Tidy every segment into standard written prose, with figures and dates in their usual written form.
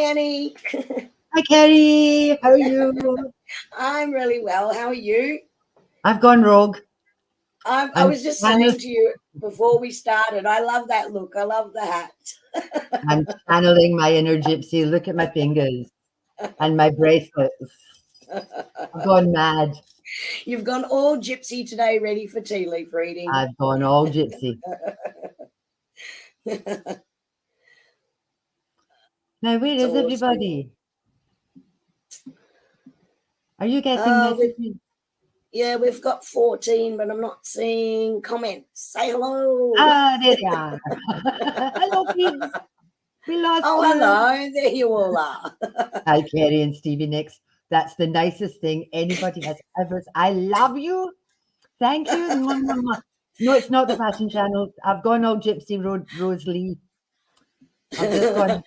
Annie. Hi, Kerrie. How are you? I'm really well. How are you? I've gone rogue. I was just saying to you before we started, I love that look. I love the hat. I'm channeling my inner gypsy. Look at my fingers and my bracelets. I've gone mad. You've gone all gypsy today, ready for tea leaf reading. I've gone all gypsy. Now, where is everybody? Are you getting messages? Yeah, we've got 14, but I'm not seeing comments. Say hello. Ah, there they are. Hello, kids. We lost you. Hello. There you all are. Hi, Kerrie and Stevie Nicks. That's the nicest thing anybody has ever said. I love you. Thank you. No, it's not the fashion channel. I've gone all gypsy Rose Lee. I've just gone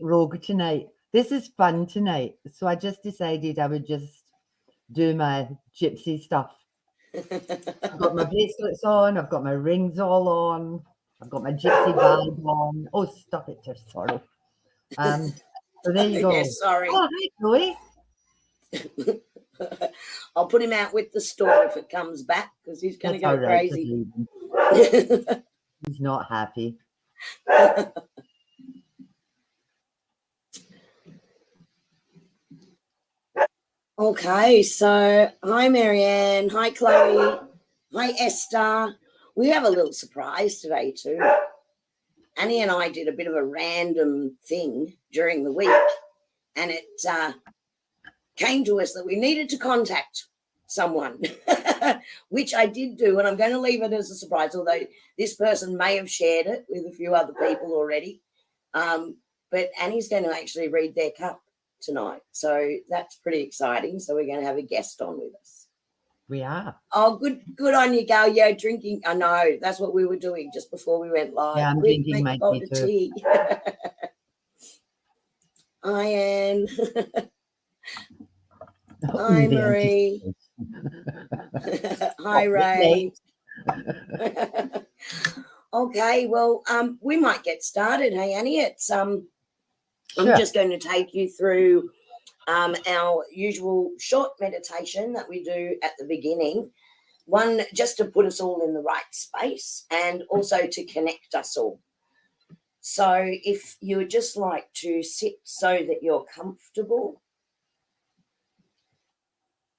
rogue tonight. This is fun tonight. So I just decided I would just do my gypsy stuff. I've got my bracelets on. I've got my rings all on. I've got my gypsy bag on. Oh, stop it, sorry. So there you go. Yes, sorry. Oh, hi, Chloe. I'll put him out with the store if it comes back because he's going to go crazy. He's not happy. Okay, so hi Marianne, hi Chloe, hi Esther. We have a little surprise today too. Annie and I did a bit of a random thing during the week, and it came to us that we needed to contact someone, which I did do, and I'm going to leave it as a surprise, although this person may have shared it with a few other people already. But Annie's going to actually read their cup tonight, so that's pretty exciting. So we're going to have a guest on with us. We are. Oh, good on you, gal. Yeah, drinking. I know that's what we were doing just before we went live. Yeah, I'm drinking my tea too. Hi, Anne. Hi, Marie. Hi, Ray. Okay, well, we might get started. Hey, Annie, it's I'm just going to take you through our usual short meditation that we do at the beginning. One, just to put us all in the right space and also to connect us all. So if you would just like to sit so that you're comfortable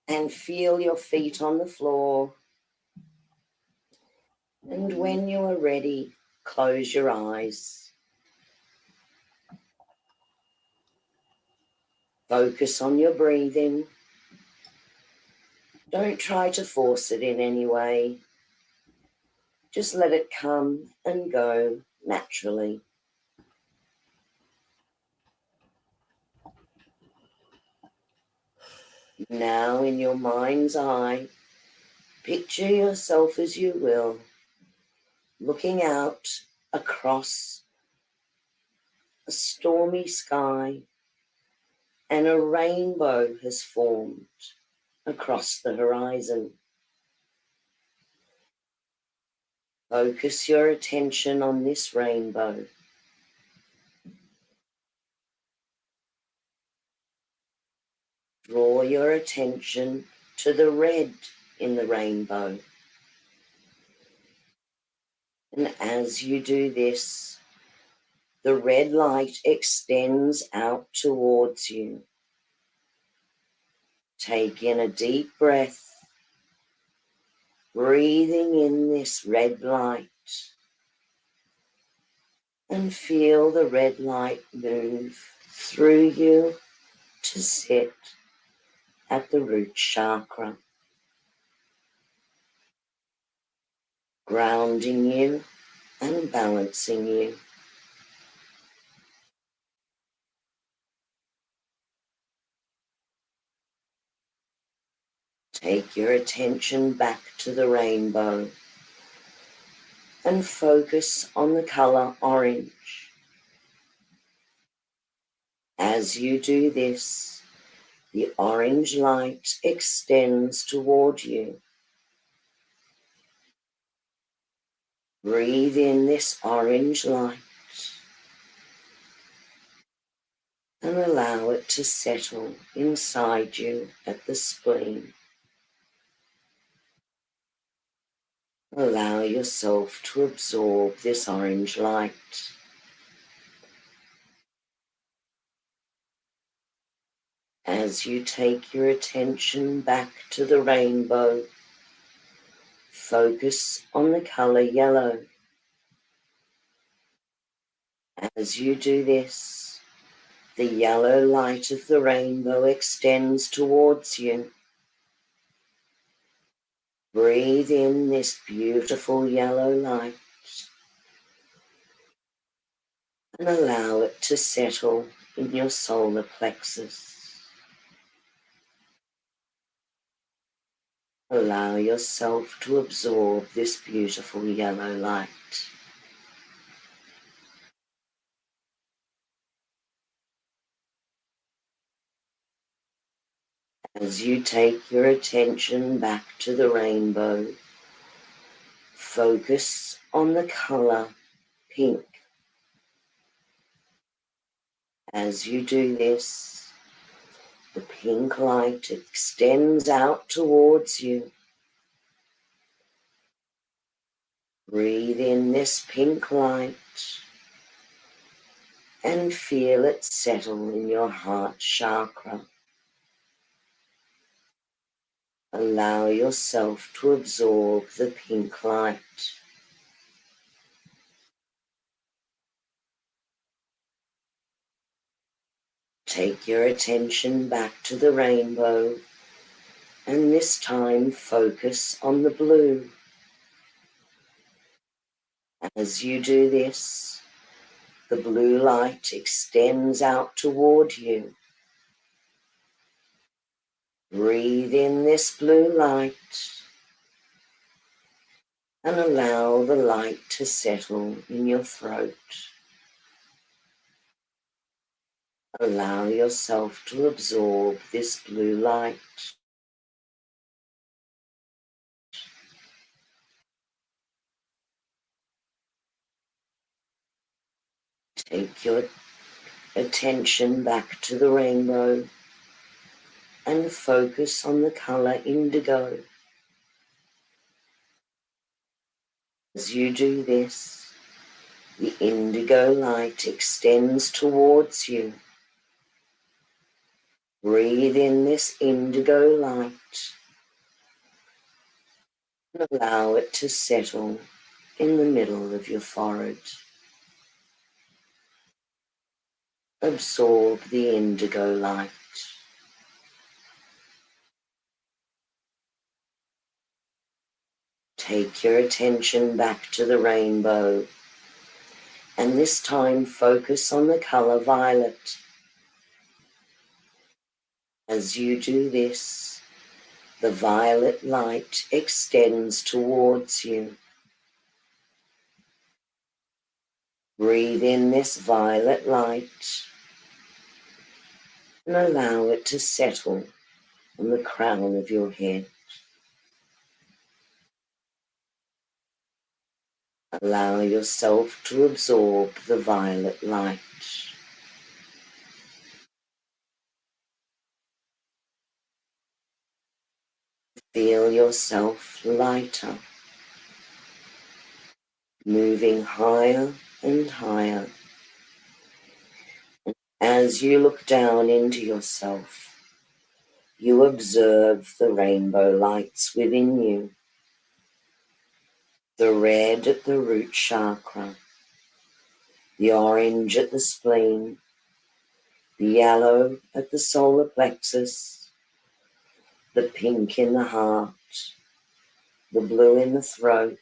and feel your feet on the floor. And when you are ready, close your eyes. Focus on your breathing. Don't try to force it in any way. Just let it come and go naturally. Now, in your mind's eye, picture yourself as you will, looking out across a stormy sky, and a rainbow has formed across the horizon. Focus your attention on this rainbow. Draw your attention to the red in the rainbow. And as you do this, the red light extends out towards you. Take in a deep breath, breathing in this red light, and feel the red light move through you to sit at the root chakra, grounding you and balancing you. Take your attention back to the rainbow and focus on the color orange. As you do this, the orange light extends toward you. Breathe in this orange light and allow it to settle inside you at the spleen. Allow yourself to absorb this orange light. As you take your attention back to the rainbow, focus on the color yellow. As you do this, the yellow light of the rainbow extends towards you. Breathe in this beautiful yellow light and allow it to settle in your solar plexus. Allow yourself to absorb this beautiful yellow light. As you take your attention back to the rainbow, focus on the color pink. As you do this, the pink light extends out towards you. Breathe in this pink light and feel it settle in your heart chakra. Allow yourself to absorb the pink light. Take your attention back to the rainbow and this time focus on the blue. As you do this, the blue light extends out toward you. Breathe in this blue light and allow the light to settle in your throat. Allow yourself to absorb this blue light. Take your attention back to the rainbow and focus on the color indigo. As you do this, the indigo light extends towards you. Breathe in this indigo light and allow it to settle in the middle of your forehead. Absorb the indigo light. Take your attention back to the rainbow and this time focus on the color violet. As you do this, the violet light extends towards you. Breathe in this violet light and allow it to settle on the crown of your head. Allow yourself to absorb the violet light. Feel yourself lighter, moving higher and higher. As you look down into yourself, you observe the rainbow lights within you. The red at the root chakra, the orange at the spleen, the yellow at the solar plexus, the pink in the heart, the blue in the throat,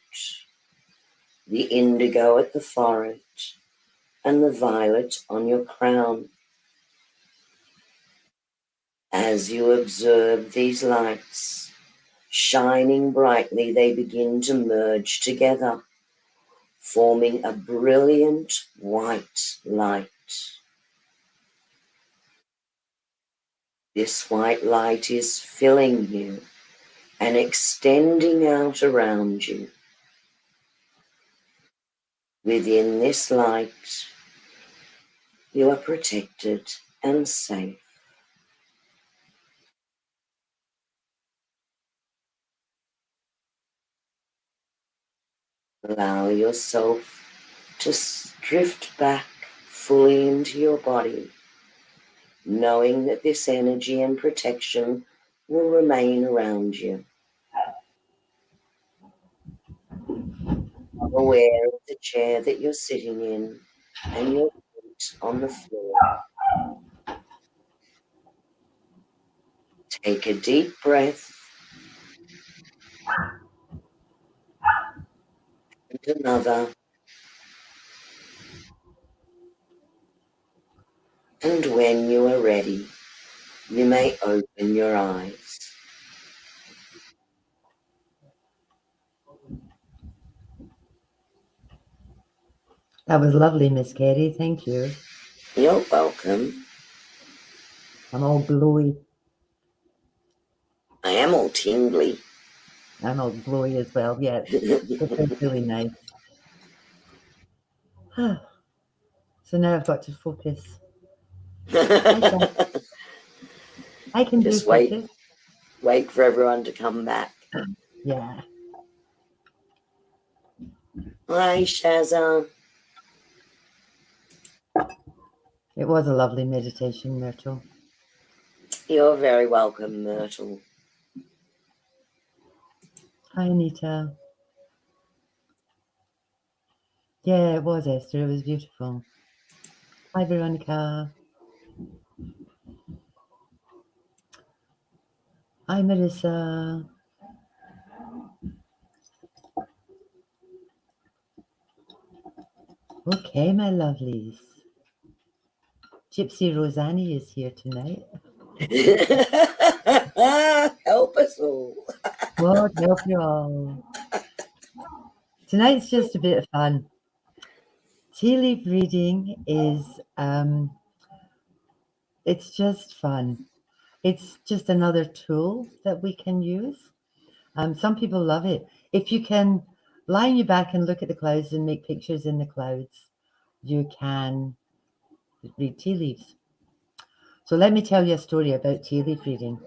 the indigo at the forehead, and the violet on your crown. As you observe these lights shining brightly, they begin to merge together, forming a brilliant white light. This white light is filling you and extending out around you. Within this light, you are protected and safe. Allow yourself to drift back fully into your body, knowing that this energy and protection will remain around you. Aware of the chair that you're sitting in and your feet on the floor. Take a deep breath and another. And when you are ready, you may open your eyes. That was lovely, Miss Kerrie. Thank you. You're welcome. I'm all glowy. I am all tingly. I'm all glowy as well. Yeah, it's really nice. So now I've got to focus. I can Just do focus. wait for everyone to come back. Yeah. Hi, Shazza. It was a lovely meditation, Myrtle. You're very welcome, Myrtle. Hi, Anita. Yeah, it was, Esther. It was beautiful. Hi, Veronica. Hi, Marissa. Okay, my lovelies. Gypsy Rosanni is here tonight. Help us all. Lord help you all. Tonight's just a bit of fun. Tea leaf reading is, it's just fun. It's just another tool that we can use. Some people love it. If you can lie on your back and look at the clouds and make pictures in the clouds, you can read tea leaves. So let me tell you a story about tea leaf reading.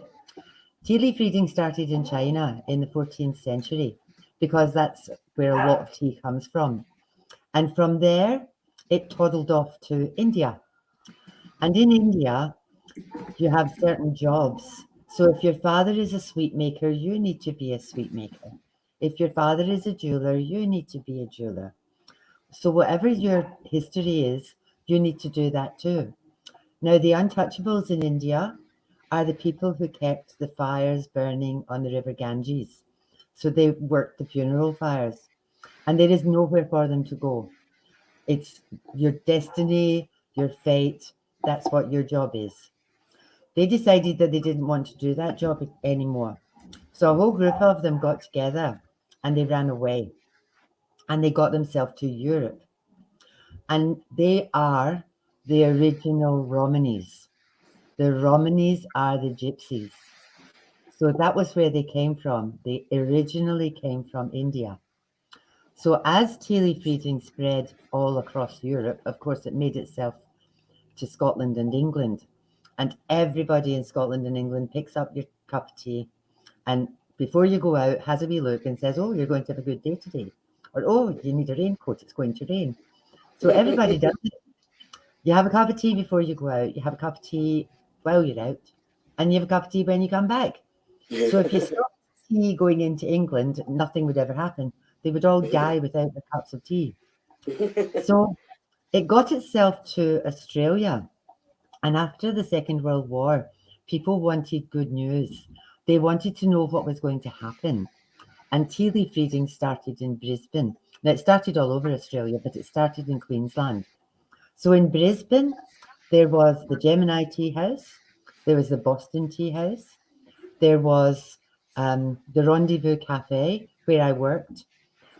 Tea leaf reading started in China in the 14th century because that's where a lot of tea comes from. And from there, it toddled off to India. And in India, you have certain jobs. So if your father is a sweet maker, you need to be a sweet maker. If your father is a jeweler, you need to be a jeweler. So whatever your history is, you need to do that too. Now, the untouchables in India are the people who kept the fires burning on the river Ganges. So they worked the funeral fires, and there is nowhere for them to go. It's your destiny, your fate. That's what your job is. They decided that they didn't want to do that job anymore. So a whole group of them got together and they ran away and they got themselves to Europe. And they are the original Romanies. The Romanies are the gypsies. So that was where they came from. They originally came from India. So as tea leaf reading spread all across Europe, of course, it made itself to Scotland and England. And everybody in Scotland and England picks up your cup of tea and before you go out, has a wee look and says, oh, you're going to have a good day today. Or, oh, you need a raincoat, it's going to rain. So everybody does it. You have a cup of tea before you go out. You have a cup of tea while you're out. And you have a cup of tea when you come back. So if you stop tea going into England, nothing would ever happen. They would all die without their cups of tea. So it got itself to Australia. And after the Second World War, people wanted good news. They wanted to know what was going to happen. And tea leaf reading started in Brisbane. Now, it started all over Australia, but it started in Queensland. So in Brisbane, there was the Gemini Tea House, there was the Boston Tea House, there was the Rendezvous Cafe, where I worked.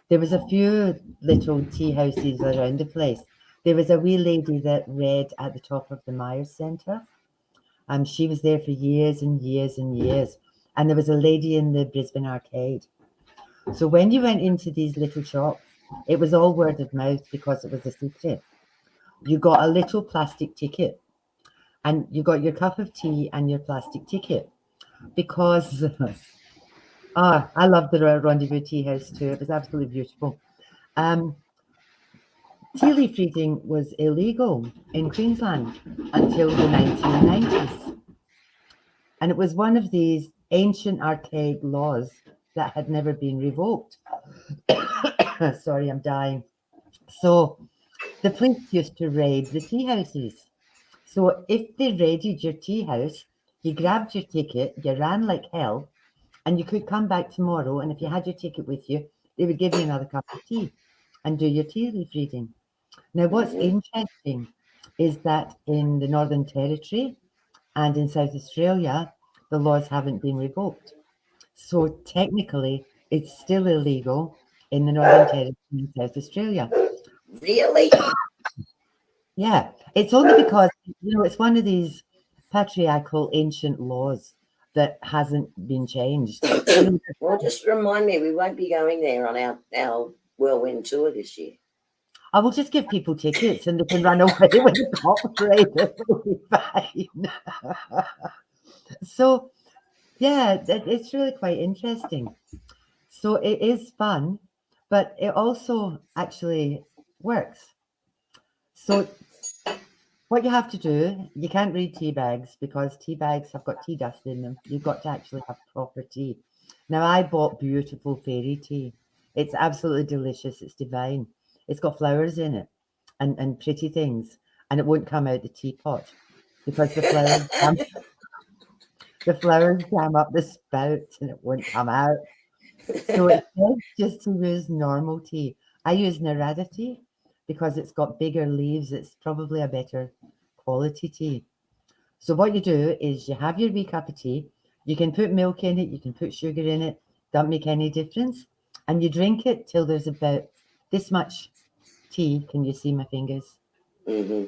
There was a few little tea houses around the place. There was a wee lady that read at the top of the Myers Centre. She was there for years and years and years. And there was a lady in the Brisbane Arcade. So when you went into these little shops, it was all word of mouth because it was a secret. You got a little plastic ticket and you got your cup of tea and your plastic ticket because I love the Rendezvous Tea House too. It was absolutely beautiful. Tea leaf reading was illegal in Queensland until the 1990s. And it was one of these ancient archaic laws that had never been revoked. Sorry, I'm dying. So the police used to raid the tea houses. So if they raided your tea house, you grabbed your ticket, you ran like hell, and you could come back tomorrow. And if you had your ticket with you, they would give you another cup of tea and do your tea leaf reading. Now, what's interesting is that in the Northern Territory and in South Australia, the laws haven't been revoked. So technically, it's still illegal in the Northern Territory and South Australia. Really? Yeah, it's only because, it's one of these patriarchal ancient laws that hasn't been changed. Well, just remind me, we won't be going there on our whirlwind tour this year. I will just give people tickets and they can run away with the cops raiders. It'll be fine. So, yeah, it's really quite interesting. So it is fun, but it also actually works. So what you have to do, you can't read tea bags because tea bags have got tea dust in them. You've got to actually have proper tea. Now, I bought beautiful fairy tea. It's absolutely delicious. It's divine. It's got flowers in it and pretty things, and it won't come out the teapot because the flowers jam up the spout and it won't come out. So it's best just to use normal tea. I use Narada tea because it's got bigger leaves. It's probably a better quality tea. So what you do is you have your wee cup of tea. You can put milk in it. You can put sugar in it. Don't make any difference. And you drink it till there's about this much tea. Can you see my fingers? Mm-hmm.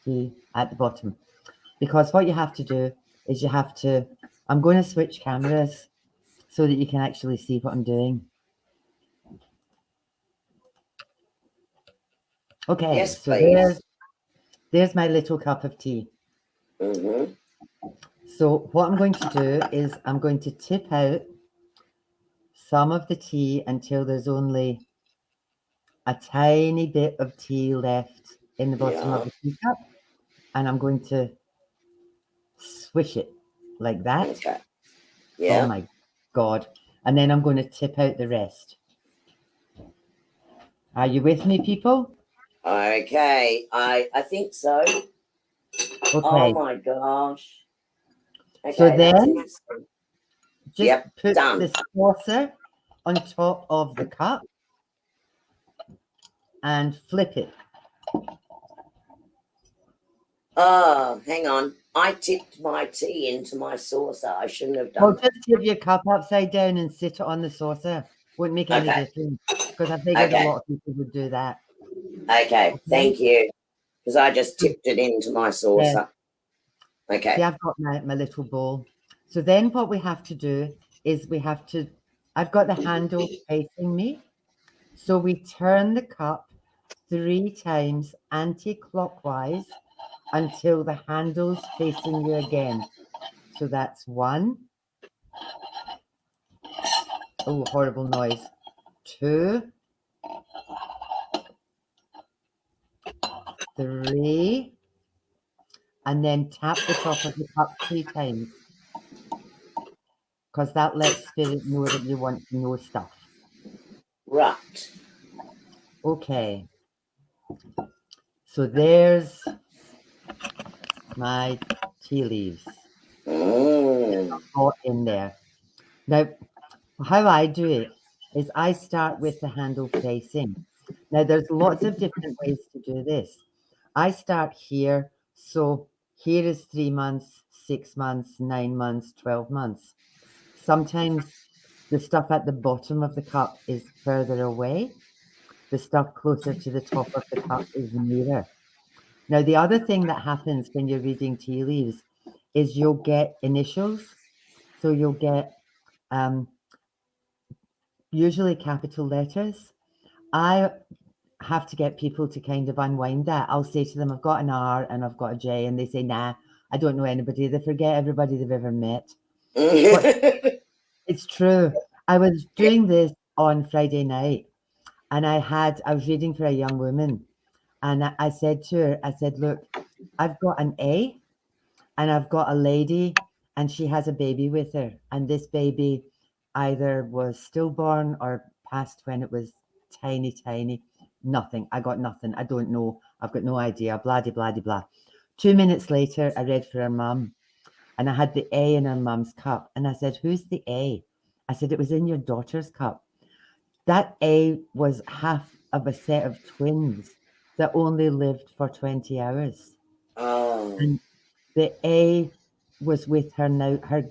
Tea at the bottom. Because what you have to do is I'm going to switch cameras so that you can actually see what I'm doing. Okay, Yes, so please. there's my little cup of tea. Mm-hmm. So what I'm going to do is I'm going to tip out some of the tea until there's only a tiny bit of tea left in the bottom of Yeah. the teacup, and I'm going to swish it like that. Okay. Oh Yeah. my God. And then I'm going to tip out the rest. Are you with me, people? Okay. I think so. Oh Okay. my gosh. So Okay, that's then interesting. just Yep. put Done. the saucer on top of the cup and flip it. Oh, hang on. I tipped my tea into my saucer. I shouldn't have Well, done that. just tip your cup upside down and sit it on the saucer. Wouldn't make any Okay. difference because I figured a Okay. lot of people would do that. Okay. Okay. Thank you. Because I just tipped it into my Yeah. saucer. See, Okay. I've got my little bowl. So then what we have to do is I've got the handle facing me. So we turn the cup 3 times anti-clockwise until the handle's facing you again. So that's 1. Oh, horrible noise. 2, 3, and then tap the top of the cup 3 times because that lets spirit know that you want to know stuff. Right. Okay. So there's my tea leaves got in there. Now, how I do it is I start with the handle facing. Now, there's lots of different ways to do this. I start here. So here is 3 months, 6 months, 9 months, 12 months. Sometimes the stuff at the bottom of the cup is further away. The stuff closer to the top of the cup is nearer. Now, the other thing that happens when you're reading tea leaves is you'll get initials. So you'll get usually capital letters. I have to get people to kind of unwind that. I'll say to them, I've got an R and I've got a J, and they say, nah, I don't know anybody. They forget everybody they've ever met. But it's true. I was doing this on Friday night, and I was reading for a young woman, and I said to her, I said, look, I've got an A, and I've got a lady, and she has a baby with her, and this baby either was stillborn or passed when it was tiny, tiny. Nothing. I got nothing. I don't know. I've got no idea. Blah, de, blah, de, blah. 2 minutes later, I read for her mum, and I had the A in her mum's cup, and I said, who's the A? I said, it was in your daughter's cup. That A was half of a set of twins that only lived for 20 hours. Oh. And the A was with her now, her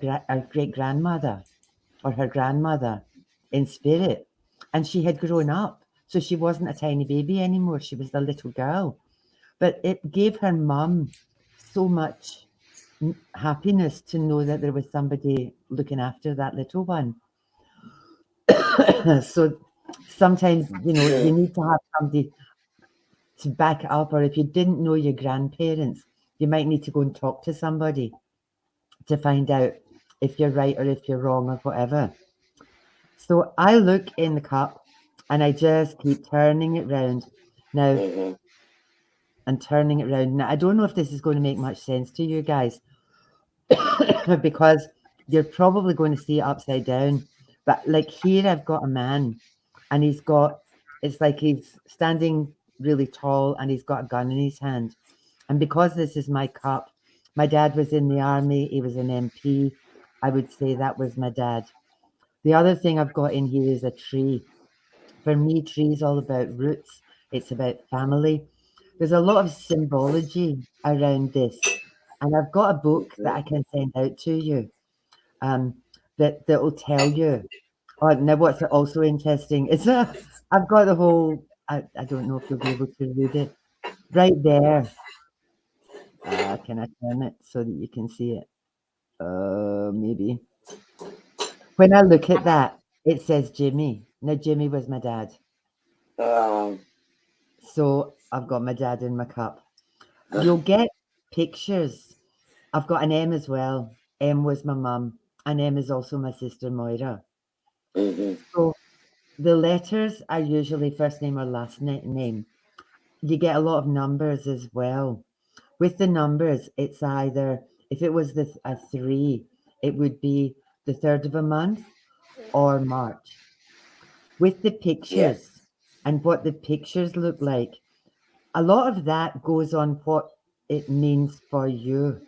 great grandmother or her grandmother in spirit. And she had grown up. So she wasn't a tiny baby anymore. She was the little girl. But it gave her mum so much happiness to know that there was somebody looking after that little one. So sometimes, you need to have somebody to back it up, or if you didn't know your grandparents, you might need to go and talk to somebody to find out if you're right or if you're wrong or whatever. So I look in the cup and I just keep turning it round now and turning it round. Now, I don't know if this is going to make much sense to you guys because you're probably going to see it upside down. But like here, I've got a man and it's like he's standing really tall and he's got a gun in his hand. And because this is my cup, my dad was in the army, he was an MP. I would say that was my dad. The other thing I've got in here is a tree. For me, tree is all about roots. It's about family. There's a lot of symbology around this. And I've got a book that I can send out to you that will tell you. Oh, now what's also interesting is I've got the whole, I don't know if you'll be able to read it. Right there. Can I turn it so that you can see it? Maybe. When I look at that, it says Jimmy. Now, Jimmy was my dad. Oh. So I've got my dad in my cup. You'll get pictures. I've got an M as well. M was my mum, and M is also my sister Moira. So the letters are usually first name or last name. You get a lot of numbers as well. With the numbers, it's either, if it was a 3, it would be the 3rd of a month or March. With the pictures and what the pictures look like, a lot of that goes on what it means for you.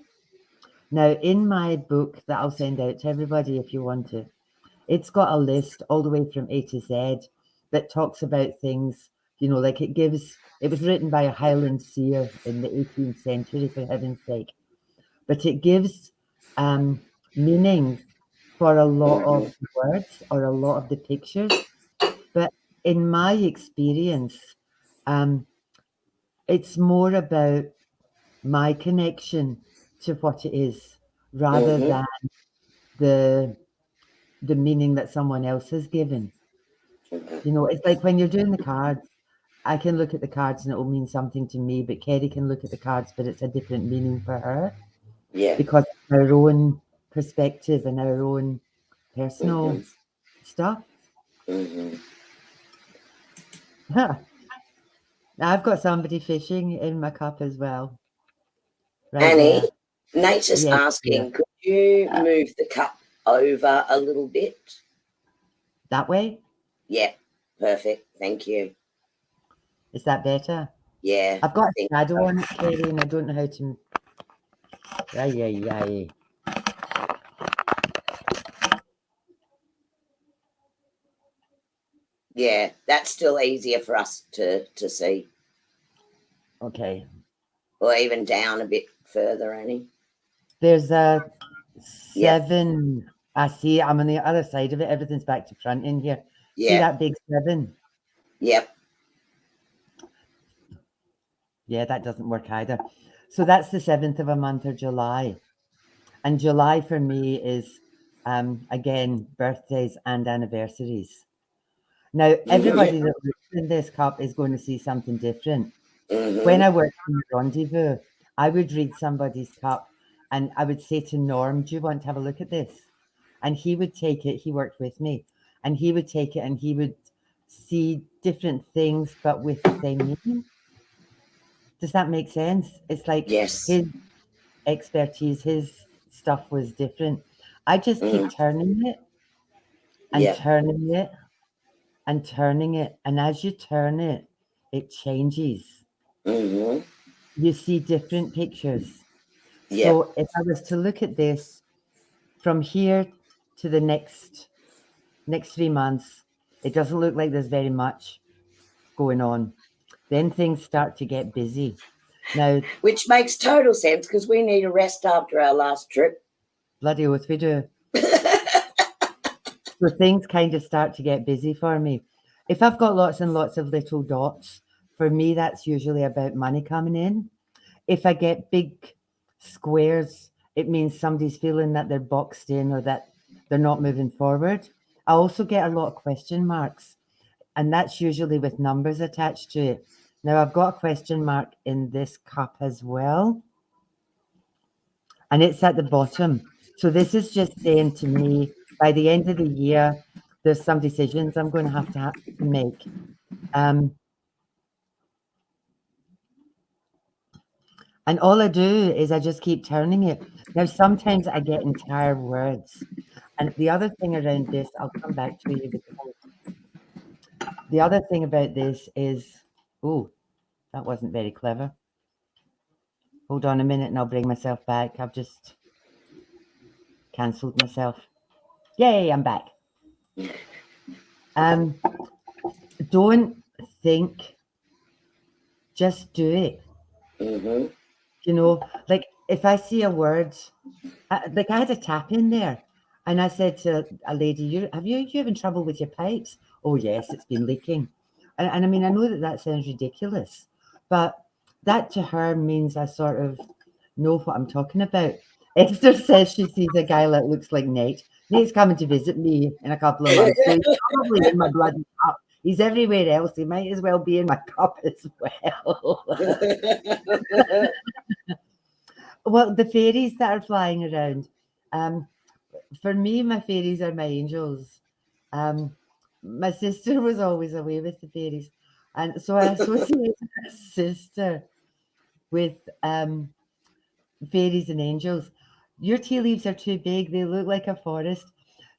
Now, in my book that I'll send out to everybody if you want it, it's got a list all the way from A to Z that talks about things, like it was written by a Highland seer in the 18th century, for heaven's sake. But it gives meanings for a lot of the words or a lot of the pictures. But in my experience, it's more about my connection to what it is rather than the meaning that someone else has given. It's like when you're doing the cards, I can look at the cards and it will mean something to me, but Kerrie can look at the cards, but it's a different meaning for her. Yeah. Because of our own perspective and our own personal stuff. I've got somebody fishing in my cup as well. Right Annie, there. Nature's Yes, asking, could you move the cup over a little bit? That way? Yeah, perfect. Thank you. Is that better? Yeah. I've got a shadow on it, Kerrie, and I don't know how to. Ay. Yeah, that's still easier for us to see. Okay. Or even down a bit further, Annie. There's a 7. Yep. I see. I'm on the other side of it. Everything's back to front in here. Yeah. See that big 7? Yep. Yeah, that doesn't work either. So that's the 7th of a month, or July. And July for me is, again, birthdays and anniversaries. Now, everybody that looks in this cup is going to see something different. When I worked in the rendezvous, I would read somebody's cup And I would say to Norm, do you want to have a look at this? And he would take it. He worked with me. And he would take it and he would see different things, but with the same meaning. Does that make sense? It's like Yes. his expertise, his stuff was different. I just keep turning it and Yeah. turning it and turning it. And as you turn it, it changes. Mm-hmm. You see different pictures. Yep. So if I was to look at this from here to the next 3 months, it doesn't look like there's very much going on. Then things start to get busy. Now, Which makes total sense because we need a rest after our last trip. bloody oath we do. So things kind of start to get busy for me. If I've got lots and lots of little dots, for me, that's usually about money coming in. If I get big squares, it means somebody's feeling that they're boxed in or that they're not moving forward. I also get a lot of question marks, and that's usually with numbers attached to it. Now, I've got a question mark in this cup as well, and it's at the bottom. So this is just saying to me, by the end of the year, there's some decisions I'm going to have to make. And all I do is I just keep turning it. Now, sometimes I get entire words. And the other thing around this, I'll come back to you because the other thing about this is, oh, that wasn't very clever. Hold on a minute and I'll bring myself back. I've just cancelled myself. Yay, I'm back. Don't think, just do it. Mm-hmm. You know, like if I see a word, like I had a tap in there, and I said to a lady, "You having trouble with your pipes?" "Oh yes, it's been leaking." And I mean, I know that sounds ridiculous, but that to her means I sort of know what I'm talking about. Esther says she sees a guy that looks like Nate. Nate's coming to visit me in a couple of months, so he's probably in my bloody cup. He's everywhere else. He might as well be in my cup as well. Well, the fairies that are flying around, for me, my fairies are my angels. My sister was always away with the fairies, and so I associate my sister with fairies and angels. Your tea leaves are too big; they look like a forest.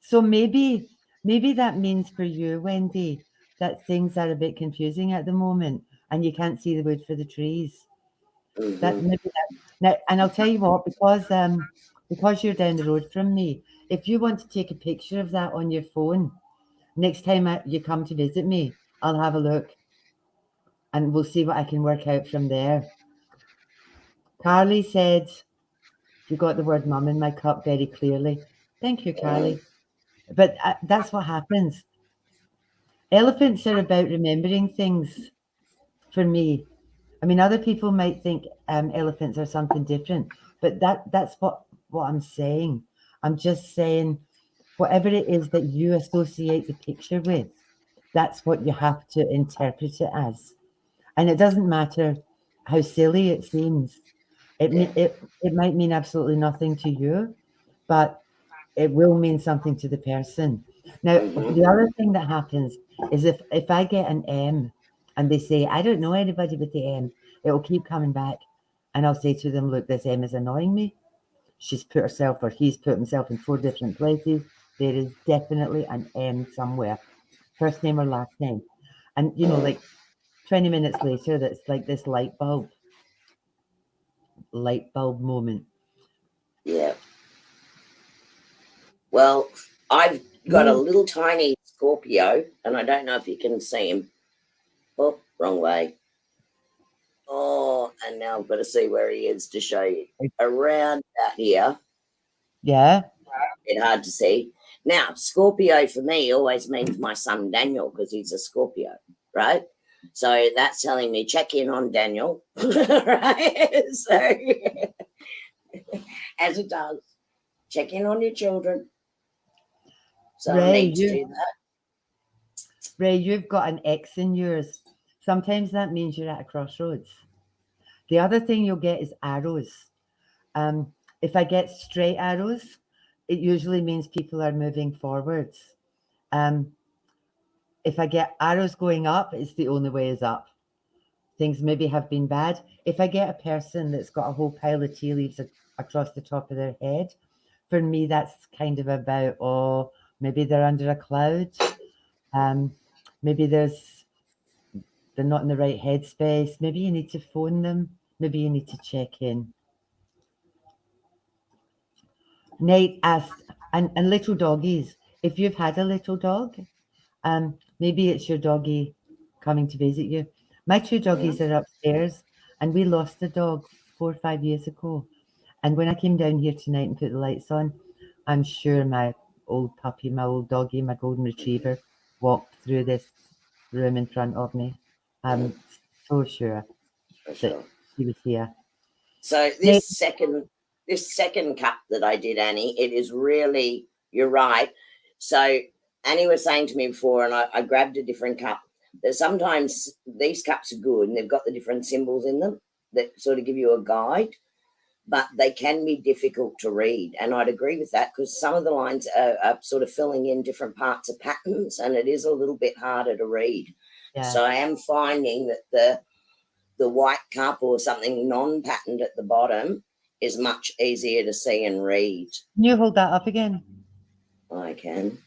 So maybe that means for you, Wendy, that things are a bit confusing at the moment, and you can't see the wood for the trees. That maybe that now, and I'll tell you what, because you're down the road from me, if you want to take a picture of that on your phone, next time you come to visit me, I'll have a look and we'll see what I can work out from there. Carly said, you got the word mum in my cup very clearly. Thank you, Carly. But that's what happens. Elephants are about remembering things for me. I mean, other people might think elephants are something different, but that's what I'm saying. I'm just saying whatever it is that you associate the picture with, that's what you have to interpret it as. And it doesn't matter how silly it seems. It might mean absolutely nothing to you, but it will mean something to the person. Now, the other thing that happens is if I get an M and they say, I don't know anybody with the M, it will keep coming back. And I'll say to them, look, this M is annoying me. She's put herself or he's put himself in 4 different places. There is definitely an M somewhere, first name or last name. And, you know, like 20 minutes later, that's like this light bulb moment. Yeah. Well, I've got a little tiny Scorpio, and I don't know if you can see him. Oh, wrong way. Oh, and now I've got to see where he is to show you. Around out here. Yeah. It's hard to see. Now, Scorpio for me always means my son Daniel because he's a Scorpio, right? So that's telling me check in on Daniel, right? So, as it does, check in on your children. So I need to do that. Ray, you've got an X in yours. Sometimes that means you're at a crossroads. The other thing you'll get is arrows. If I get straight arrows, it usually means people are moving forwards. If I get arrows going up, it's the only way is up. Things maybe have been bad. If I get a person that's got a whole pile of tea leaves across the top of their head, for me, that's kind of about, oh, maybe they're under a cloud. Maybe they're not in the right headspace. Maybe you need to phone them. Maybe you need to check in. Nate asked, and little doggies, if you've had a little dog, maybe it's your doggy coming to visit you. My 2 doggies are upstairs, and we lost a dog 4 or 5 years ago. And when I came down here tonight and put the lights on, I'm sure my old puppy, my old doggy, my golden retriever, walked through this room in front of me. I'm so sure that she was here. So this second cup that I did, Annie, it is really, you're right. So Annie was saying to me before, and I grabbed a different cup, that sometimes these cups are good and they've got the different symbols in them that sort of give you a guide, but they can be difficult to read. And I'd agree with that because some of the lines are sort of filling in different parts of patterns and it is a little bit harder to read. Yeah. So I am finding that the white cup or something non-patterned at the bottom is much easier to see and read. Can you hold that up again? I can.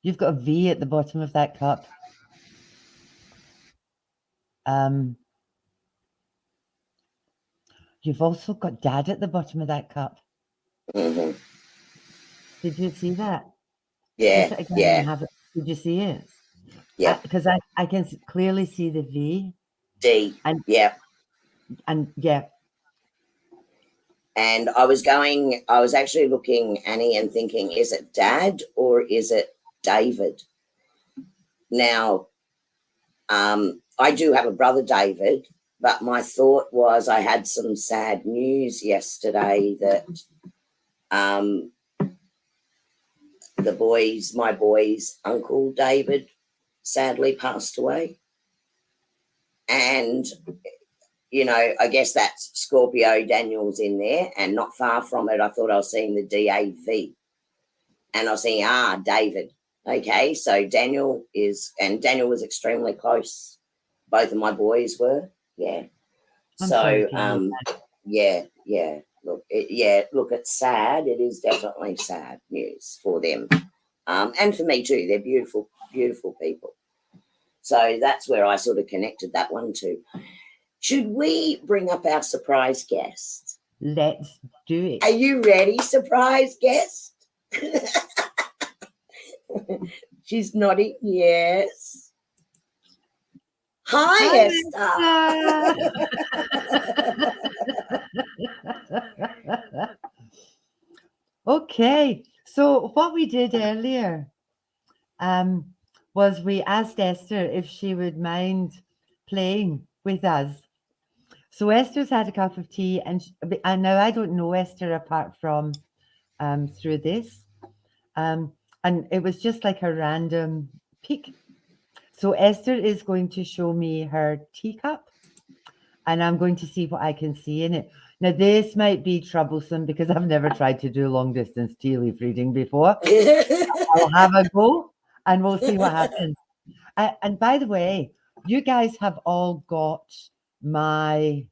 You've got a V at the bottom of that cup. You've also got Dad at the bottom of that cup. Mm-hmm. Did you see that? Yeah, yeah. Did you see it? Yeah. Because I can clearly see the V. D. And yeah. And yeah. And I was actually looking, Annie, and thinking, is it Dad or is it David? Now, I do have a brother, David, but my thought was I had some sad news yesterday that my boy's uncle, David, sadly passed away. And, you know, I guess that's Scorpio Daniel's in there, and not far from it, I thought I was seeing the DAV. And I was saying, David. Okay, so Daniel was extremely close. Both of my boys were, yeah. Yeah. Look, it's sad. It is definitely sad news for them, and for me too. They're beautiful, beautiful people. So that's where I sort of connected that one to. Should we bring up our surprise guest? Let's do it. Are you ready, surprise guest? She's nodding yes. Hi, Esther. Okay, so what we did earlier was we asked Esther if she would mind playing with us. So Esther's had a cup of tea, and now I don't know Esther apart from through this, and it was just like a random pick. So Esther is going to show me her teacup, and I'm going to see what I can see in it. Now, this might be troublesome because I've never tried to do long distance tea leaf reading before. I'll have a go and we'll see what happens. And by the way, you guys have all got my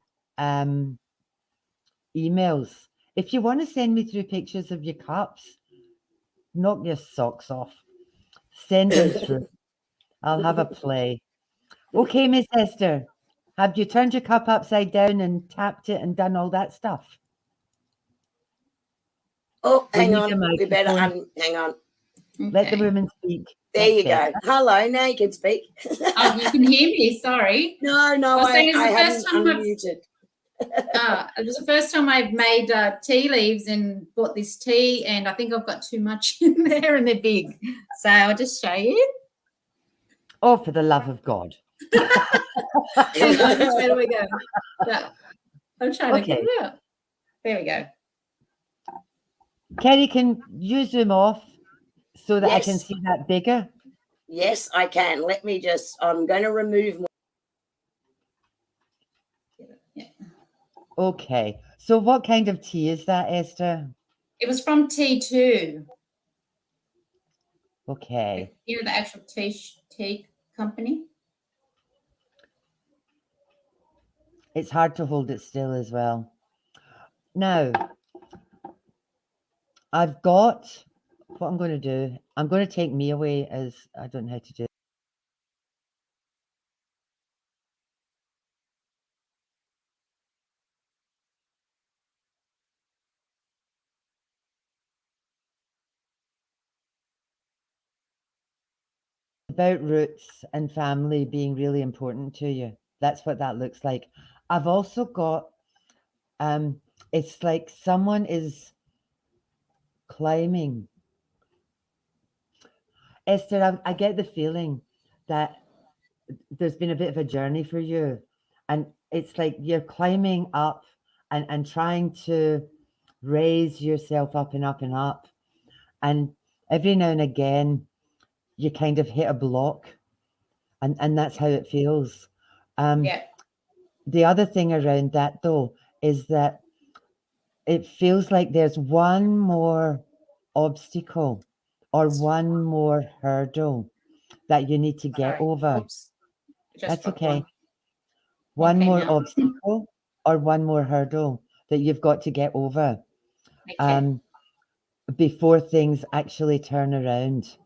emails. If you want to send me through pictures of your cups, knock your socks off. Send them through. I'll have a play. Okay, Miss Esther, have you turned your cup upside down and tapped it and done all that stuff? Oh, hang on. We better hang on. Let the women speak. There you go. Hello, now you can speak. Oh, you can hear me. Sorry. No, I haven't unmuted. It was the first time I've made tea leaves and bought this tea, and I think I've got too much in there, and they're big. So I'll just show you. Oh, for the love of God! Hang on, which way do we go? I'm trying to get it out. There we go. Kerrie, can you zoom off so that I can see that bigger? Yes, I can. Let me just, I'm going to remove my. Yeah. Okay. So what kind of tea is that, Esther? It was from T2. Okay. You know, the actual tea company. It's hard to hold it still as well. Now, I've got what I'm going to do. I'm going to take me away as I don't know how to do. About roots and family being really important to you. That's what that looks like. I've also got it's like someone is climbing. Esther, I get the feeling that there's been a bit of a journey for you, and it's like you're climbing up and trying to raise yourself up and up and up, and every now and again you kind of hit a block, and that's how it feels. Yeah. The other thing around that though is that it feels like there's one more obstacle or one more hurdle that you need to get Sorry. over. Oops. Just That's dropped okay. one One came more out. obstacle or one more hurdle that you've got to get over Okay. before things actually turn around.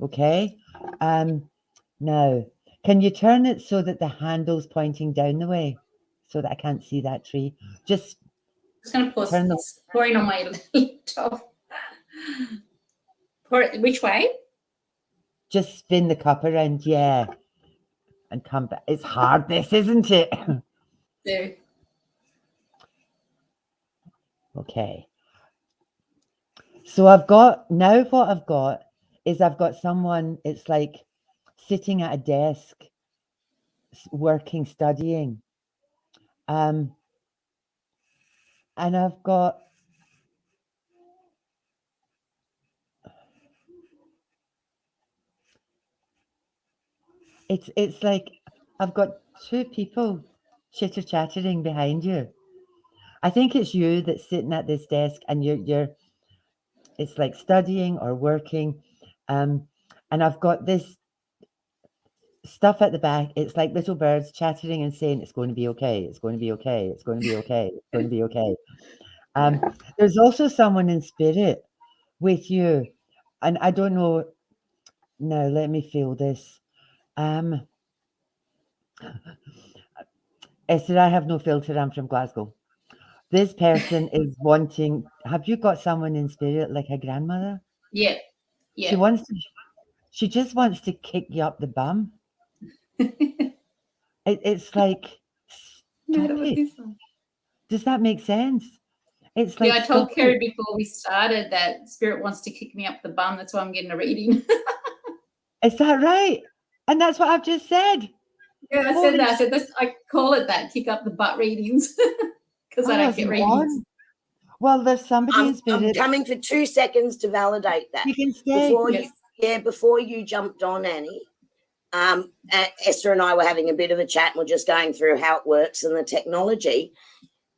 Okay. Now, can you turn it so that the handle's pointing down the way so that I can't see that tree? Just Just going to pause. turn the It's pouring on my laptop. Pour it which way? just spin the cup around, yeah, and come back. It's hard, this, isn't it? There. Okay. So I've got now what I've got is I've got someone, it's like sitting at a desk, working, studying. And I've got it's like I've got two people chitter chattering behind you. I think it's you that's sitting at this desk and you're it's like studying or working. And I've got this stuff at the back. It's like little birds chattering and saying it's going to be okay, it's going to be okay, it's going to be okay, it's going to be okay. There's also someone in spirit with you, and I don't know. Now let me feel this. Esther, I have no filter. I'm from Glasgow. This person is wanting. Have you got someone in spirit like a grandmother? Yeah. She Yeah. wants to. She just wants to kick you up the bum. It's like, No, stop that was it. this one. Does that make sense? It's Yeah, like, I told stop Kerrie it. before we started that spirit wants to kick me up the bum. That's why I'm getting a reading. Is that right? And that's what I've just said. Yeah, I Holy said that. I said this. I call it that, kick up the butt readings, because I don't get wasn't readings. on. Well, there's somebody in I'm spirit. coming for 2 seconds to validate that. You can stay. Before you jumped on, Annie, Esther and I were having a bit of a chat and we're just going through how it works and the technology.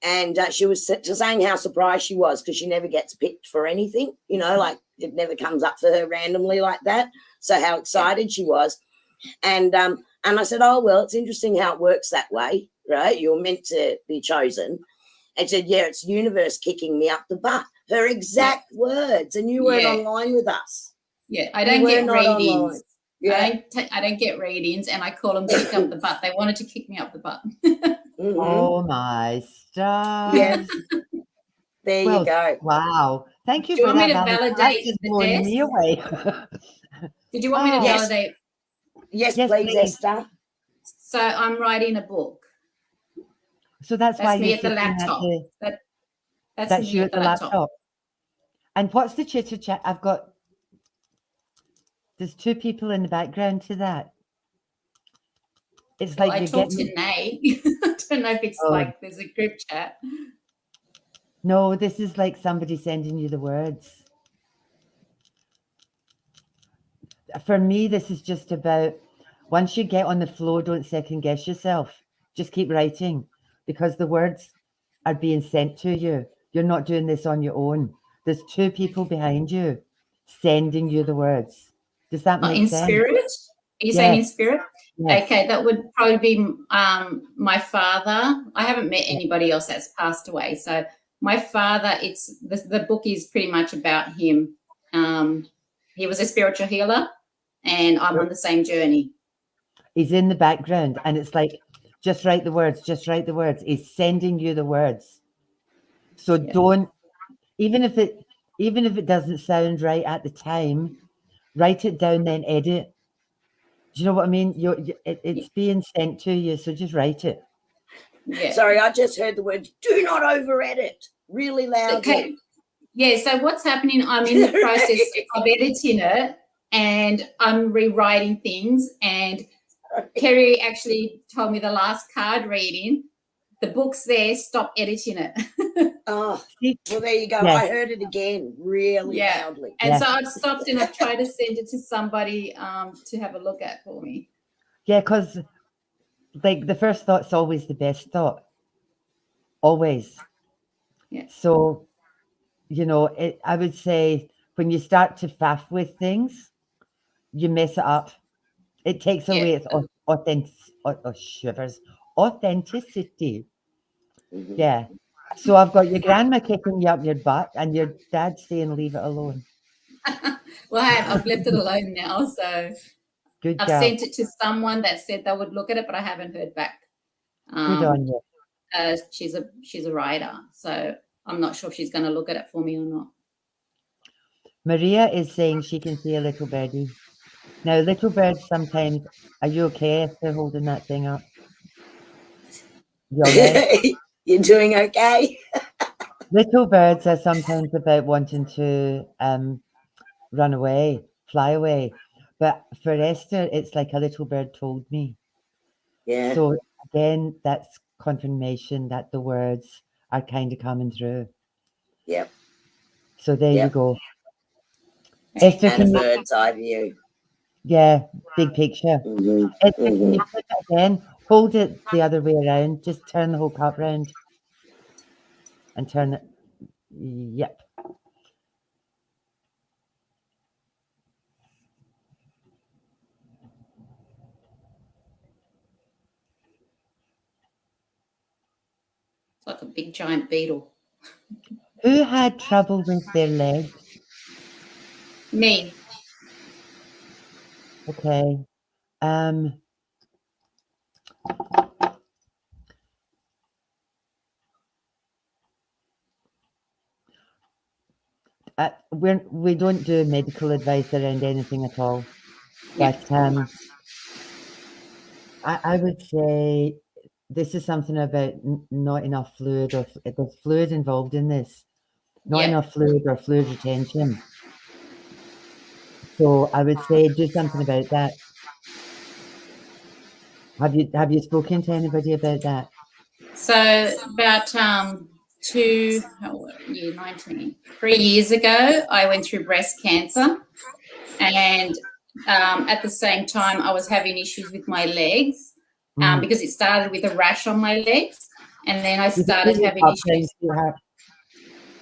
And she was saying how surprised she was because she never gets picked for anything, you know, like it never comes up for her randomly like that. So how excited she was. And I said, oh, well, it's interesting how it works that way, right? You're meant to be chosen. And she said, yeah, it's universe kicking me up the butt. Her exact words. And you weren't online with us. Yeah, I don't get readings. Yeah. I don't get readings, and I call them kick up the butt. They wanted to kick me up the butt. Mm-hmm. Oh my stars. Yeah. There you go. Wow. Thank you Do you for want that. me to validate That's just the blowing desk? me away. Did you want me to Yes. validate? Yes, Yes, please, please. Esther. So I'm writing a book. So that's why That's me you're at the sitting laptop. That's that's me you at the laptop. And what's the chitter chat? There's two people in the background to that. It's Well, like I you're talked getting. to Nay. I don't know if it's like there's a group chat. No, this is like somebody sending you the words. for me, this is just about once you get on the flow, don't second guess yourself. Just keep writing because the words are being sent to you. You're not doing this on your own. There's two people behind you sending you the words. Does that make In sense? spirit? Are you saying in Yes. spirit? Yes. Okay, that would probably be my father. I haven't met anybody else that's passed away. So my father, it's the book is pretty much about him. He was a spiritual healer, and I'm on the same journey. He's in the background, and it's like, just write the words, just write the words. He's sending you the words. So don't, even if it doesn't sound right at the time, write it down, then edit. Do you know what I mean? It's being sent to you, so just write it. Yeah. Sorry, I just heard the words, do not over edit, really loudly. Okay. Yeah, so what's happening, I'm in the process of editing it and I'm rewriting things. And Kerrie actually told me the last card reading, the book's there, stop editing it. Oh, well, there you go. Yeah. I heard it again really loudly. And so I've stopped and I've tried to send it to somebody to have a look at for me. Yeah, because like the first thought's always the best thought. Always. Yeah. So, you know, I would say when you start to faff with things, you mess it up. It takes away its authenticity. Mm-hmm. Yeah. So I've got your grandma kicking you up your butt and your dad saying leave it alone. Well, I've left it alone now. So Good I've job. sent it to someone that said they would look at it, but I haven't heard back. Good on you. She's a writer, so I'm not sure if she's going to look at it for me or not. Maria is saying she can see a little birdie. Now, little birds sometimes, are you okay if they're holding that thing up? You all right? You're doing okay? Little birds are sometimes about wanting to run away, fly away. But for Esther, it's like a little bird told me. Yeah. So again, that's confirmation that the words are kind of coming through. Yep. So there you go. Esther, and a bird's eye view. Yeah, big picture. Mm-hmm. Esther, can you flip it again? Hold it the other way around. Just turn the whole cup round. And turn it. Yep. It's like a big giant beetle. Who had trouble with their leg? Me. Okay. We don't do medical advice around anything at all. But I would say this is something about not enough fluid, or there's fluid involved in this. Not enough fluid or fluid retention. So I would say do something about that. Have you spoken to anybody about that? So about 3 years ago, I went through breast cancer, and at the same time, I was having issues with my legs because it started with a rash on my legs, and then I started having issues.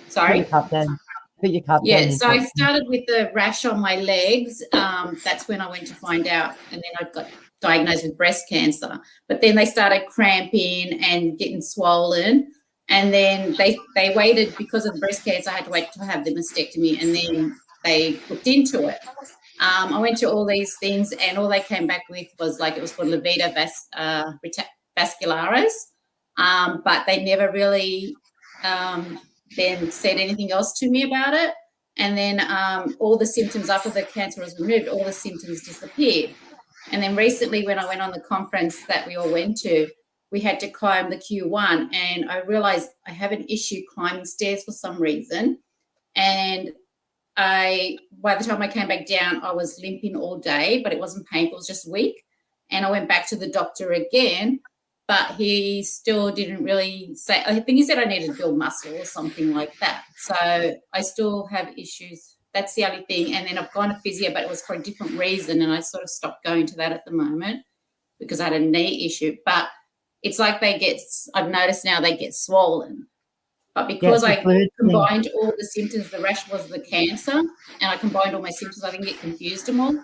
Sorry? Put your cup down. Put your cup down. Yeah, so I started with the rash on my legs. That's when I went to find out, and then I got diagnosed with breast cancer. But then they started cramping and getting swollen, and then they waited because of the breast cancer. I had to wait to have the mastectomy, and then they looked into it. I went to all these things, and all they came back with was it was called livedo vascularis, but they never really then said anything else to me about it. And then all the symptoms, after the cancer was removed, all the symptoms disappeared. And then recently, when I went on the conference that we all went to, we had to climb the Q1, and I realized I have an issue climbing stairs for some reason. And by the time I came back down, I was limping all day, but it wasn't painful, it was just weak. And I went back to the doctor again, but he still didn't really say, I think he said I needed to build muscle or something like that. So I still have issues That's the only thing. And then I've gone to physio, but it was for a different reason, and I sort of stopped going to that at the moment because I had a knee issue. But it's like I've noticed now they get swollen. But because I combined all the symptoms, the rash was the cancer, and I combined all my symptoms, I didn't get confused them all.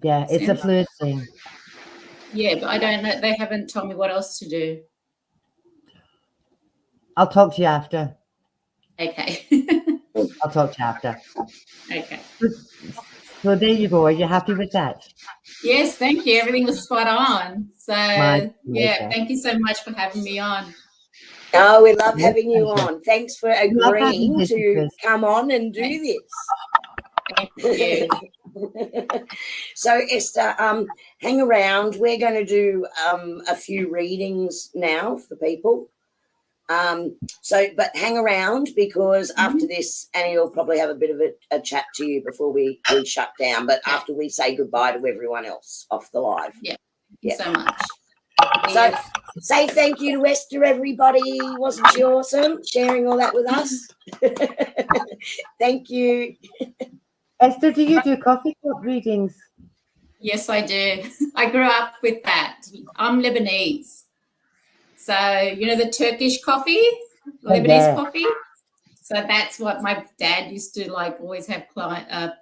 Yeah, it's a fluid thing. Yeah, but I don't know. They haven't told me what else to do. I'll talk to you after. Okay. I'll talk to you after. Okay. So there you go. Are you happy with that? Yes, thank you. Everything was spot on. So, My yeah, pleasure. thank you so much for having me on. Oh, we love My having you pleasure. on. Thanks for love having agreeing to visitors. come on and do this. Thank you. So, Esther, hang around. We're going to do a few readings now for people. But hang around, because after this, Annie will probably have a bit of a chat to you before we shut down, but after we say goodbye to everyone else off the live. Yeah. Thank you so much. So say thank you to Esther, everybody. Wasn't she awesome sharing all that with us? Thank you. Esther, do you do coffee cup readings? Yes, I do. I grew up with that. I'm Lebanese. So, you know, the Turkish coffee, Lebanese coffee. So that's what my dad used to like, always have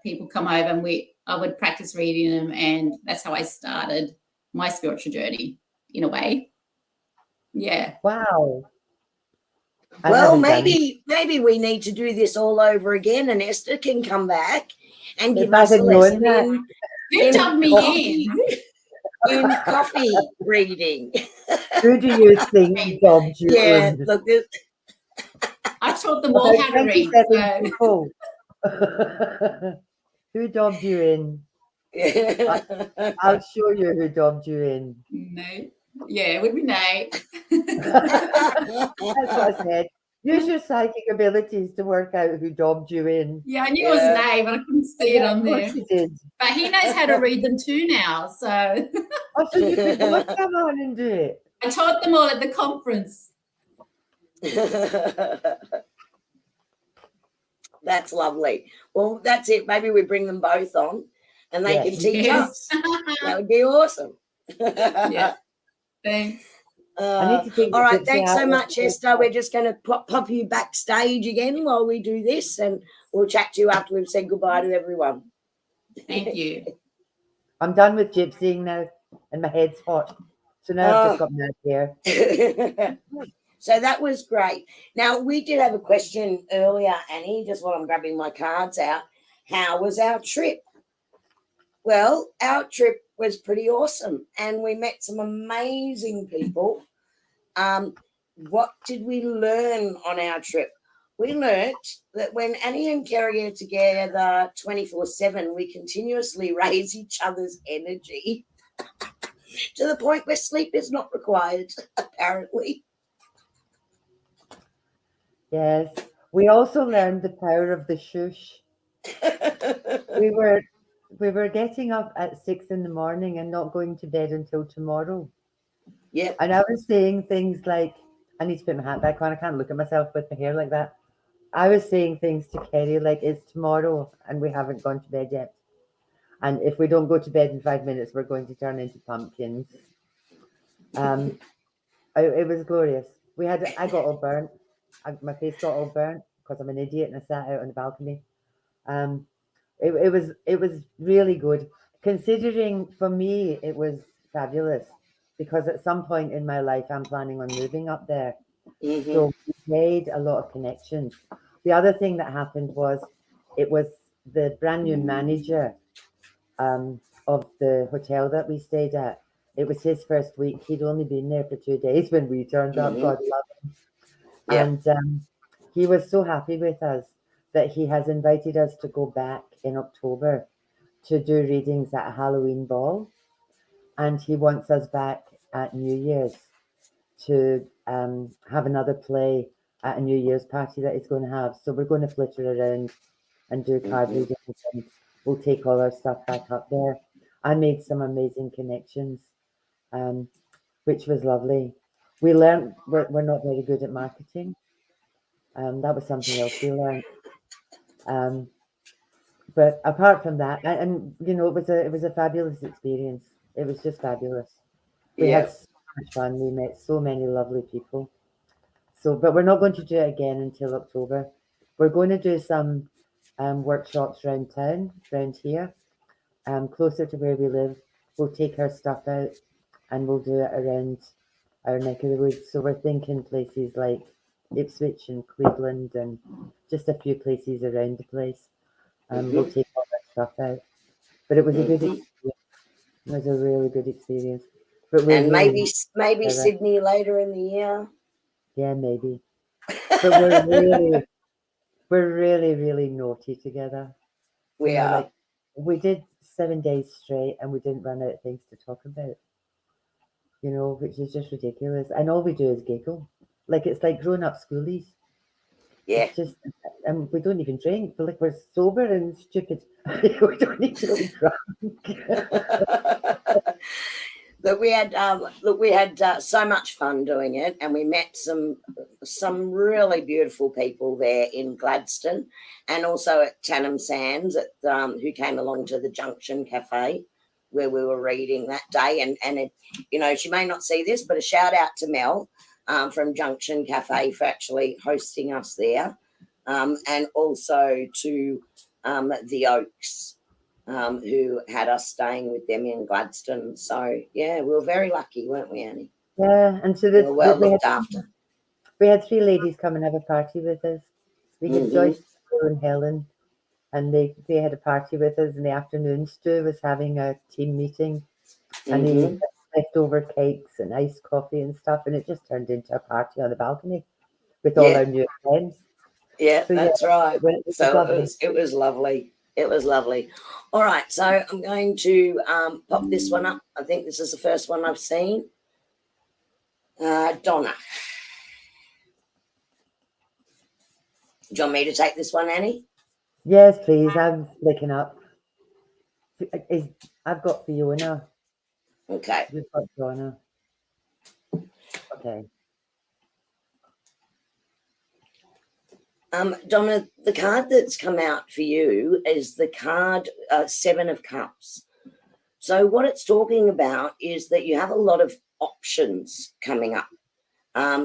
people come over, and I would practice reading them, and that's how I started my spiritual journey in a way. Yeah. Wow. Well, maybe we need to do this all over again, and Esther can come back and give us a lesson You dubbed me in coffee reading. Who do you think dubbed you in? Look, I taught them all how to read. So. Who dubbed you in? I'll show you who dubbed you in. No. Yeah, it would be Nate. That's what I said. Use your psychic abilities to work out who dubbed you in. Yeah, I knew it was Nate, but I couldn't see it on there. You did. But he knows how to read them too now. So so you could come on and do it. I taught them all at the conference. That's lovely. Well, that's it. Maybe we bring them both on and they can teach us. That would be awesome. Yeah. Thanks. All right. Thanks so much, Esther. We're just going to pop you backstage again while we do this, and we'll chat to you after we've said goodbye to everyone. Thank you. I'm done with gypsying now, and my head's hot. So now I've just got my hair. So that was great. Now, we did have a question earlier, Annie, just while I'm grabbing my cards out. How was our trip? Well, our trip was pretty awesome, and we met some amazing people. What did we learn on our trip? We learned that when Annie and Kerrie are together 24/7, we continuously raise each other's energy to the point where sleep is not required, apparently. Yes. We also learned the power of the shush. We were getting up at 6 a.m. and not going to bed until tomorrow. Yeah. And I was saying things like, I need to put my hat back on. I can't look at myself with my hair like that. I was saying things to Kerrie like, it's tomorrow and we haven't gone to bed yet. And if we don't go to bed in 5 minutes, we're going to turn into pumpkins. It was glorious. I got all burnt. My face got all burnt because I'm an idiot and I sat out on the balcony. It was really good. Considering for me, it was fabulous because at some point in my life, I'm planning on moving up there. Mm-hmm. So we made a lot of connections. The other thing that happened was it was the brand new manager of the hotel that we stayed at. It was his first week. He'd only been there for 2 days when we turned up. God love him. Yeah. And he was so happy with us that he has invited us to go back in October to do readings at a Halloween ball. And he wants us back at New Year's to have another play at a New Year's party that he's going to have. So we're going to flitter around and do card readings, and we'll take all our stuff back up there. I made some amazing connections, which was lovely. We learned we're not very good at marketing. That was something else we learned. But apart from that, and you know, it was a fabulous experience. It was just fabulous. We Yeah. had so much fun. We met so many lovely people. So, but we're not going to do it again until October. We're going to do some workshops around town, around here, closer to where we live. We'll take our stuff out and we'll do it around our neck of the woods. So we're thinking places like Ipswich and Cleveland and just a few places around the place. We'll take all our stuff out. But it was a good experience. It was a really good experience. But we're And really maybe together. Sydney later in the year. Yeah, maybe. But we're really naughty together. You We know, are. like we did 7 days straight and we didn't run out of things to talk about. You know, which is just ridiculous. And all we do is giggle. Like it's like grown up schoolies. Yeah. It's just, and we don't even drink. But like we're sober and stupid. We don't need to be drunk. But we had so much fun doing it, and we met some really beautiful people there in Gladstone, and also at Tannum Sands, who came along to the Junction Cafe where we were reading that day. And it, you know, she may not see this, but a shout out to Mel from Junction Cafe for actually hosting us there, and also to the Oaks, who had us staying with them in Gladstone. So yeah, we were very lucky, weren't we, Annie? Yeah, and so We were well looked after. we had 3 ladies come and have a party with us. We had Joyce, Sue, and Helen, and they had a party with us in the afternoon. Stu was having a team meeting, and he had leftover cakes and iced coffee and stuff, and it just turned into a party on the balcony with all our new friends. Yeah, So, that's right. it was So lovely. it was lovely. It was lovely. All right, so I'm going to pop this one up. I think this is the first one I've seen. Donna. Do you want me to take this one, Annie? Yes, please. I'm flicking up. I've got Fiona. Okay. You've got Donna. Okay. Donna, the card that's come out for you is the card 7 of Cups. So what it's talking about is that you have a lot of options coming up.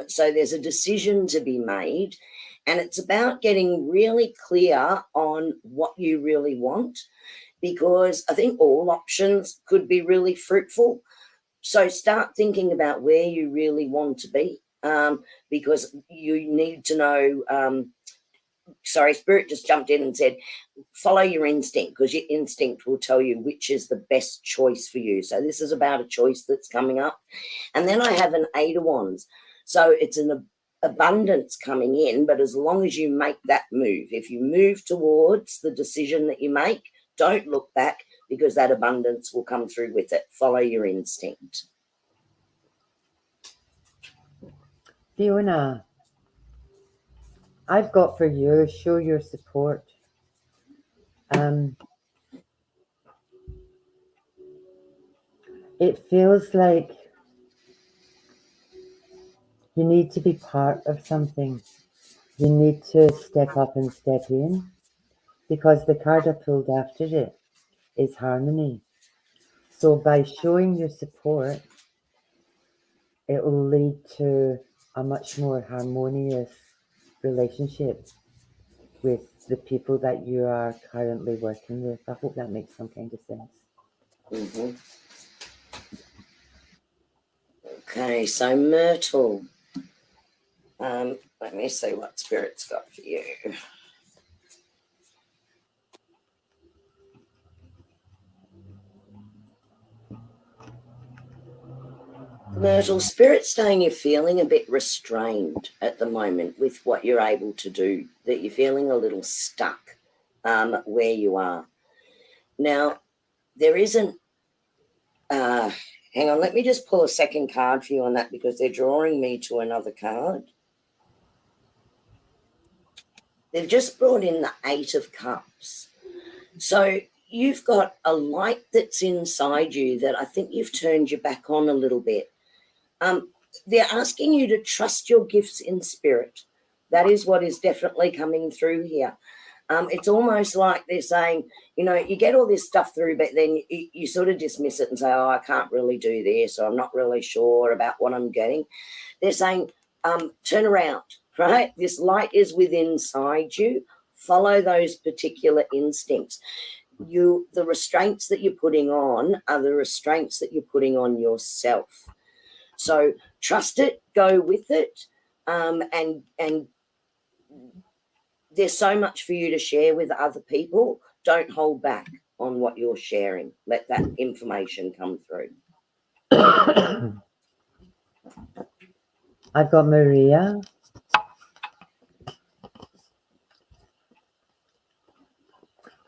So there's a decision to be made, and it's about getting really clear on what you really want, because I think all options could be really fruitful. So start thinking about where you really want to be, because you need to know. Sorry, Spirit just jumped in and said, follow your instinct, because your instinct will tell you which is the best choice for you. So this is about a choice that's coming up. And then I have an 8 of Wands. So it's an abundance coming in, but as long as you make that move, if you move towards the decision that you make, don't look back, because that abundance will come through with it. Follow your instinct. Fiona, I've got for you, show your support. It feels like you need to be part of something. You need to step up and step in, because the card I pulled after it is harmony. So by showing your support, it will lead to a much more harmonious relationship with the people that you are currently working with. I hope that makes some kind of sense. Okay, so Myrtle. Let me see what Spirit's got for you. Myrtle, Spirit's saying you're feeling a bit restrained at the moment with what you're able to do, that you're feeling a little stuck where you are. Now, there isn't... hang on, let me just pull a second card for you on that, because they're drawing me to another card. They've just brought in the 8 of Cups. So you've got a light that's inside you that I think you've turned your back on a little bit. They're asking you to trust your gifts in spirit, That is what is definitely coming through here. It's almost like they're saying, you know, you get all this stuff through, but then you sort of dismiss it and say, oh, I can't really do this, or I'm not really sure about what I'm getting. They're saying, turn around, right? This light is within inside you. Follow those particular instincts. The restraints that you're putting on are the restraints that you're putting on yourself. So trust it, go with it, and there's so much for you to share with other people. Don't hold back on what you're sharing. Let that information come through. I've got Maria.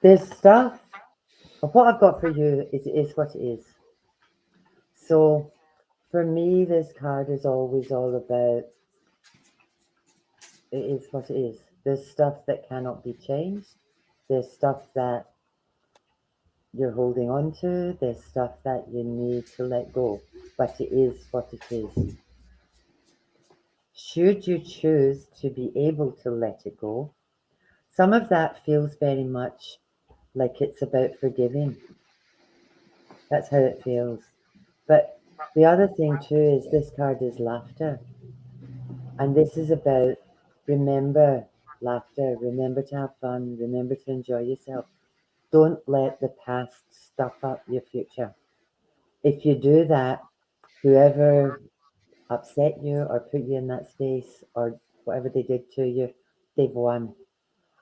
This stuff, what I've got for you is what it is. So for me, this card is always all about, it is what it is. There's stuff that cannot be changed. There's stuff that you're holding on to. There's stuff that you need to let go. But it is what it is. Should you choose to be able to let it go, some of that feels very much like it's about forgiving. That's how it feels. But the other thing too is this card is laughter. And this is about remember laughter, remember to have fun, remember to enjoy yourself. Don't let the past stuff up your future. If you do that, whoever upset you or put you in that space or whatever they did to you, they've won.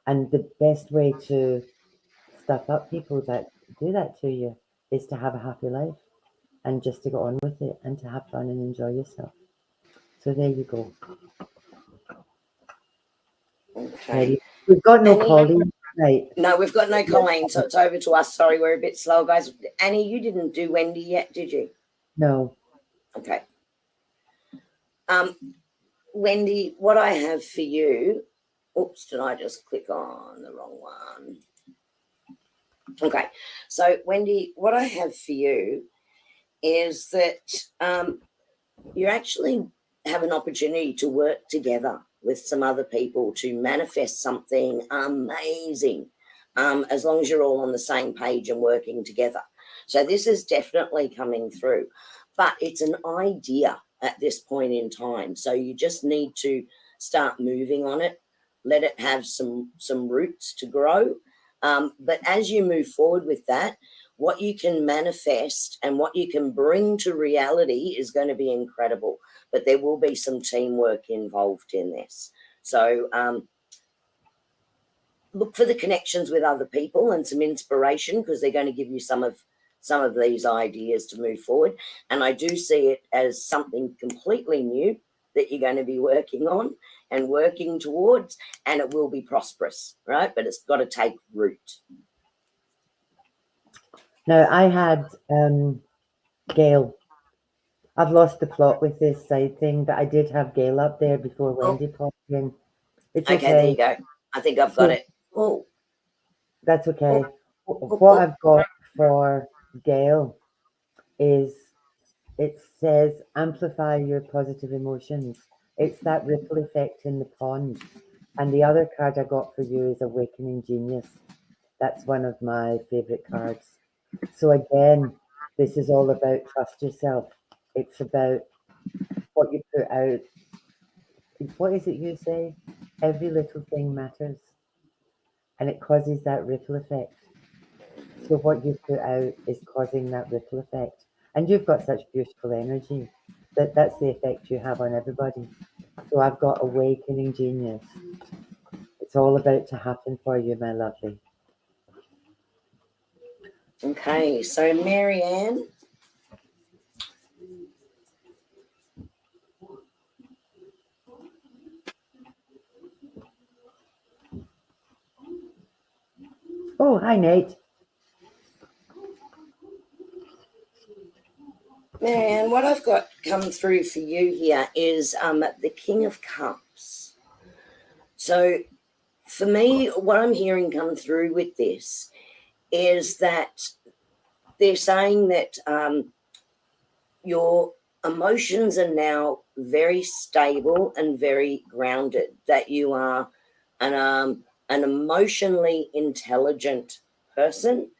And the best way to stuff up people that do that to you is to have a happy life and just to go on with it and to have fun and enjoy yourself. So there you go. Okay. We've got no Annie? Colleen, right? No, we've got no Colleen, so it's over to us. Sorry, we're a bit slow, guys. Annie, you didn't do Wendy yet, did you? No. Okay. Wendy, what I have for you, oops, did I just click on the wrong one? Okay, so Wendy, what I have for you is that you actually have an opportunity to work together with some other people to manifest something amazing, as long as you're all on the same page and working together. So this is definitely coming through, but it's an idea at this point in time. So you just need to start moving on it, let it have some roots to grow. But as you move forward with that, what you can manifest and what you can bring to reality is going to be incredible. But there will be some teamwork involved in this. So look for the connections with other people and some inspiration, because they're going to give you some of these ideas to move forward. And I do see it as something completely new that you're going to be working on and working towards, and it will be prosperous, right? But it's got to take root. Now, I had Gail. I've lost the plot with this side thing, but I did have Gail up there before Wendy popped in. It's okay. There you go. I think I've got it. Oh, that's okay. What I've got for Gail is, it says amplify your positive emotions. It's that ripple effect in the pond. And the other card I got for you is Awakening Genius. That's one of my favorite cards. So again, this is all about trust yourself. It's about what you put out. What is it you say? Every little thing matters. And it causes that ripple effect. So what you put out is causing that ripple effect. And you've got such beautiful energy that that's the effect you have on everybody. So I've got Awakening Genius. It's all about to happen for you, my lovely. Okay, so Marianne. Oh, hi, Nate. Marianne, what I've got come through for you here is the King of Cups. So for me, what I'm hearing come through with this is that they're saying that you're emotions are now very stable and very grounded, that you are an emotionally intelligent person,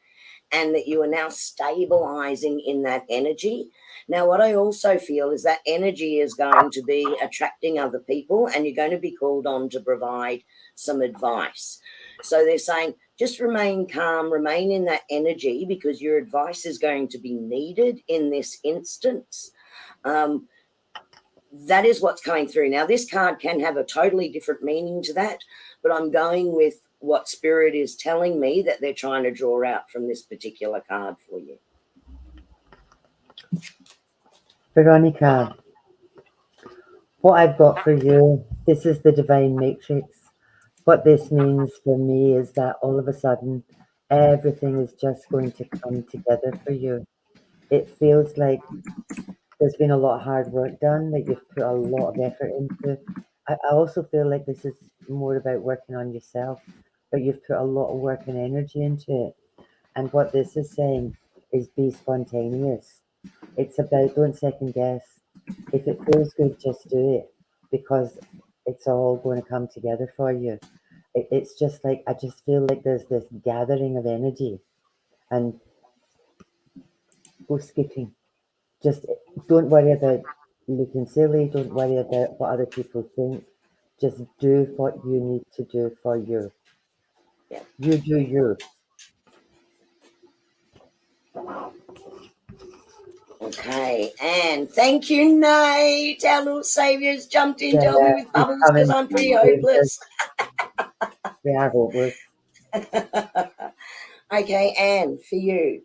and that you are now stabilizing in that energy. Now, what I also feel is that energy is going to be attracting other people, and you're going to be called on to provide some advice. So they're saying, just remain calm, remain in that energy, because your advice is going to be needed in this instance. That is what's coming through. Now, this card can have a totally different meaning to that, but I'm going with what Spirit is telling me that they're trying to draw out from this particular card for you. Veronica, what I've got for you, this is the Divine Matrix. What this means for me is that all of a sudden, everything is just going to come together for you. It feels like there's been a lot of hard work done, that you've put a lot of effort into. I also feel like this is more about working on yourself, but you've put a lot of work and energy into it. And what this is saying is be spontaneous. It's about don't second guess. If it feels good, just do it, because it's all going to come together for you. It's just like, I just feel like there's this gathering of energy, and go skipping. Just don't worry about looking silly. Don't worry about what other people think. Just do what you need to do for you. Yeah. You do you. Okay, and thank you, Nate. Our little saviour's jumped in to help me with He's bubbles because coming I'm pretty to you. hopeless. We are hopeless. Okay, Anne, for you.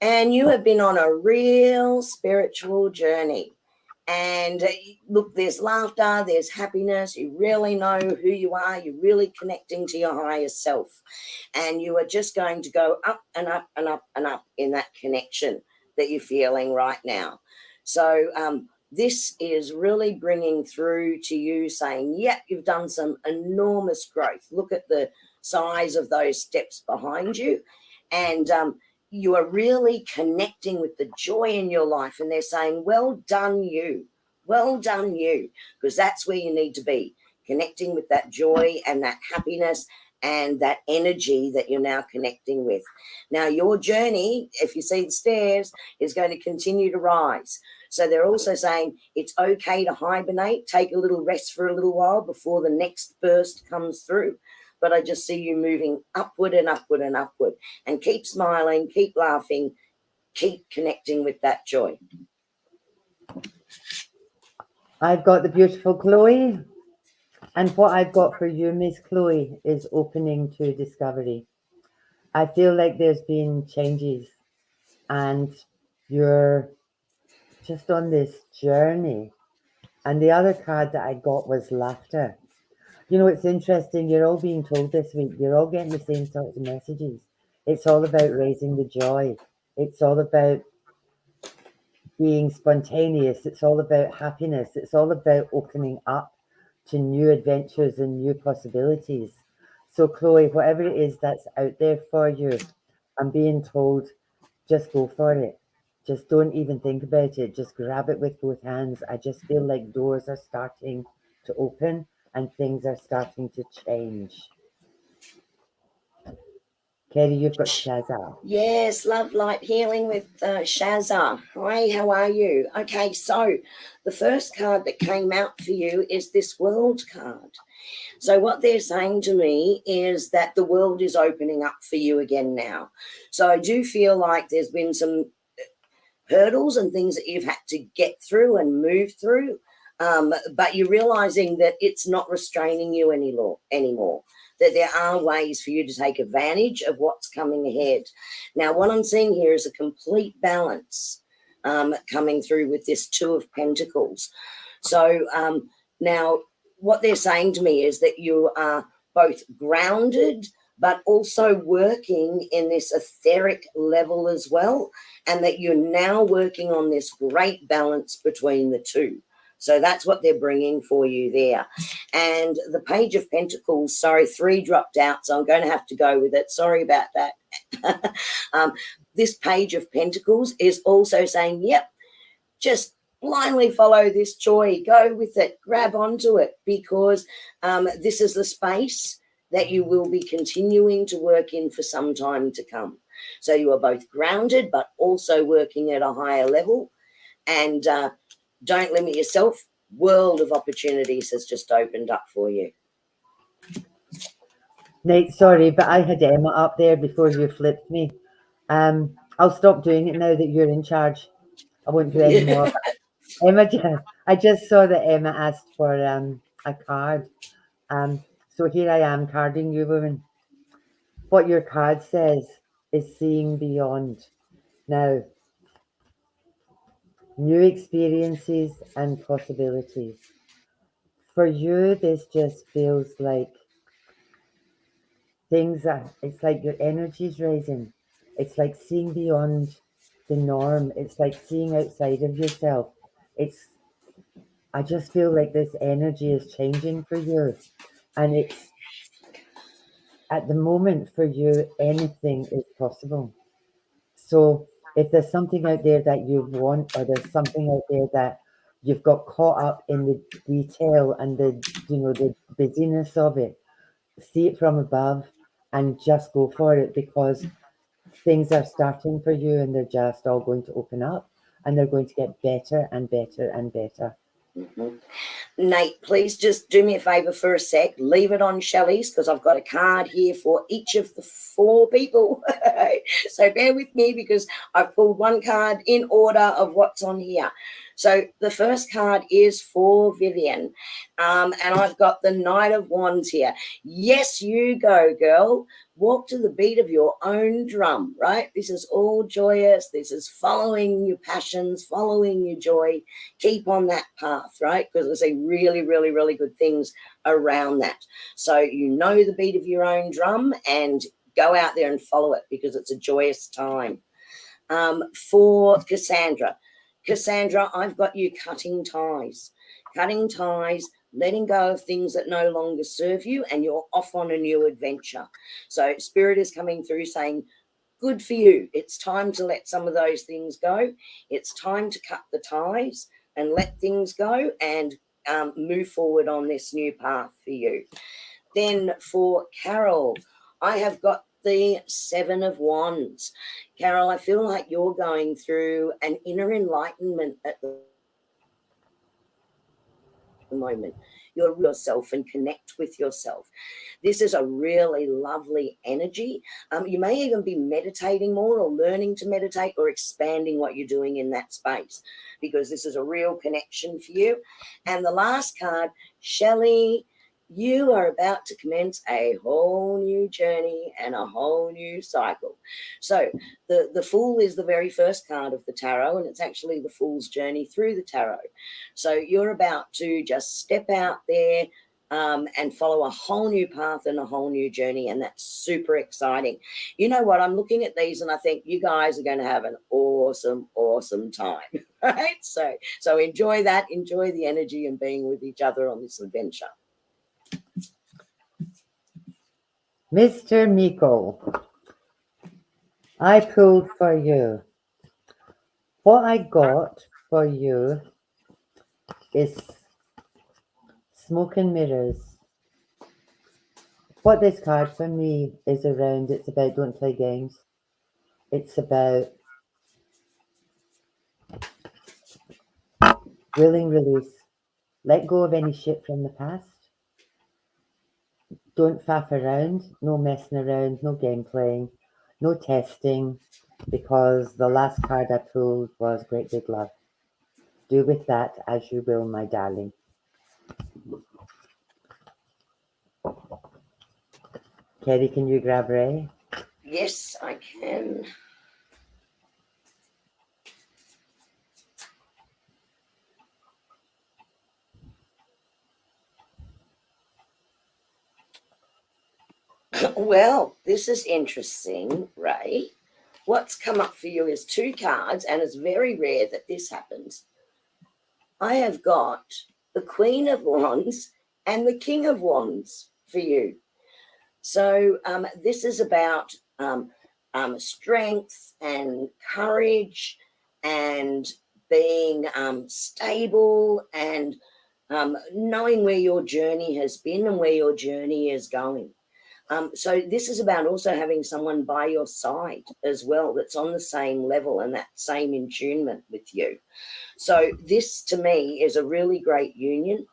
And you have been on a real spiritual journey. And look, there's laughter, there's happiness. You really know who you are. You're really connecting to your higher self. And you are just going to go up and up and up and up in that connection that you're feeling right now. So this is really bringing through to you saying, yeah, you've done some enormous growth. Look at the size of those steps behind you. And you are really connecting with the joy in your life, and they're saying, well done you, because that's where you need to be, connecting with that joy and that happiness and that energy that you're now connecting with. Now, your journey, if you see the stairs, is going to continue to rise. So they're also saying it's okay to hibernate, take a little rest for a little while before the next burst comes through. But I just see you moving upward and upward and upward, and keep smiling, keep laughing, keep connecting with that joy. I've got the beautiful Chloe. And what I've got for you, Miss Chloe, is opening to discovery. I feel like there's been changes, and you're just on this journey. And the other card that I got was laughter. You know, it's interesting. You're all being told this week, you're all getting the same sorts of messages. It's all about raising the joy. It's all about being spontaneous. It's all about happiness. It's all about opening up to new adventures and new possibilities. So, Chloe, whatever it is that's out there for you, I'm being told, just go for it. Just don't even think about it. Just grab it with both hands. I just feel like doors are starting to open and things are starting to change. Kerrie, you've got Shazza. Yes, love, light, healing with Shazza. Hi, how are you? Okay, so the first card that came out for you is this world card. So what they're saying to me is that the world is opening up for you again now. So I do feel like there's been some hurdles and things that you've had to get through and move through, but you're realizing that it's not restraining you anymore, that there are ways for you to take advantage of what's coming ahead. Now, what I'm seeing here is a complete balance coming through with this Two of Pentacles. So now what they're saying to me is that you are both grounded but also working in this etheric level as well, and that you're now working on this great balance between the two. So that's what they're bringing for you there. And the Page of Pentacles, sorry, 3 dropped out, so I'm going to have to go with it. Sorry about that, This Page of Pentacles is also saying, yep, just blindly follow this joy, go with it, grab onto it, because this is the space that you will be continuing to work in for some time to come. So you are both grounded, but also working at a higher level. And don't limit yourself. World of opportunities has just opened up for you. Nate, sorry, but I had Emma up there before you flipped me. I'll stop doing it now that you're in charge. I won't do any more. Emma, I just saw that Emma asked for a card. So here I am carding you, woman. What your card says is seeing beyond. Now, new experiences and possibilities. For you, this just feels like it's like your energy's rising. It's like seeing beyond the norm. It's like seeing outside of yourself. I just feel like this energy is changing for you. And it's at the moment for you, anything is possible. So if there's something out there that you want, or there's something out there that you've got caught up in the detail and the busyness of it, see it from above and just go for it, because things are starting for you and they're just all going to open up and they're going to get better and better and better. Mm-hmm. Nate, please just do me a favour for a sec. Leave it on Shelley's, because I've got a card here for each of the 4 people. So bear with me, because I've pulled one card in order of what's on here. So the first card is for Vivian, and I've got the Knight of Wands here. Yes, you go, girl. Walk to the beat of your own drum, right? This is all joyous. This is following your passions, following your joy. Keep on that path, right? Because I see really, really, really good things around that. So you know the beat of your own drum, and go out there and follow it, because it's a joyous time. For Cassandra, I've got you cutting ties, letting go of things that no longer serve you, and you're off on a new adventure. So Spirit is coming through saying, good for you. It's time to let some of those things go. It's time to cut the ties and let things go, and move forward on this new path for you. Then for Carol, I have got the 7 of Wands. Carol, I feel like you're going through an inner enlightenment at the moment. You're yourself and connect with yourself. This is a really lovely energy. You may even be meditating more, or learning to meditate, or expanding what you're doing in that space, because this is a real connection for you. And the last card, Shelley, you are about to commence a whole new journey and a whole new cycle. So the Fool is the very first card of the tarot, and it's actually the Fool's journey through the tarot. So you're about to just step out there and follow a whole new path and a whole new journey, and that's super exciting. You know what? I'm looking at these and I think you guys are going to have an awesome, awesome time, right? So enjoy that, enjoy the energy and being with each other on this adventure. Mr. Miko, I pulled for you. What I got for you is Smoke and Mirrors. What this card for me is around, it's about don't play games. It's about willing release. Let go of any shit from the past. Don't faff around, no messing around, no game playing, no testing, because the last card I pulled was Great Big Love. Do with that as you will, my darling. Kerrie, can you grab Ray? Yes, I can. Well, this is interesting, Ray. What's come up for you is 2 cards, and it's very rare that this happens. I have got the Queen of Wands and the King of Wands for you. So this is about strength and courage and being stable and knowing where your journey has been and where your journey is going. So this is about also having someone by your side as well that's on the same level and that same attunement with you. So this to me is a really great union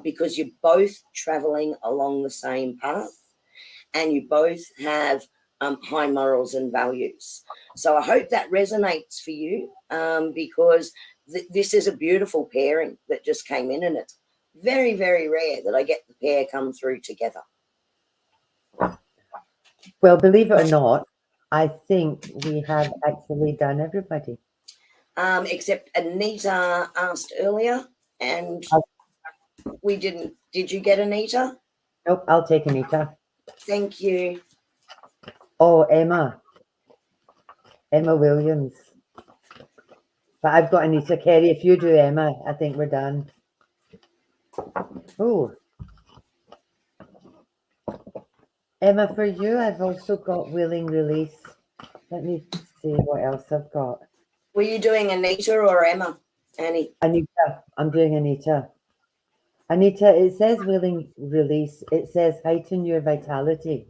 because you're both traveling along the same path and you both have high morals and values. So I hope that resonates for you because this is a beautiful pairing that just came in, and it's very, very rare that I get the pair come through together. Well, believe it or not, I think we have actually done everybody. Except Anita asked earlier, and we didn't. Did you get Anita? Nope, I'll take Anita. Thank you. Oh, Emma Williams. But I've got Anita. Kerrie, if you do Emma, I think we're done. Oh, Emma, for you, I've also got Willing Release. Let me see what else I've got. Were you doing Anita or Emma, Annie? Anita. I'm doing Anita. Anita, it says Willing Release. It says heighten your vitality.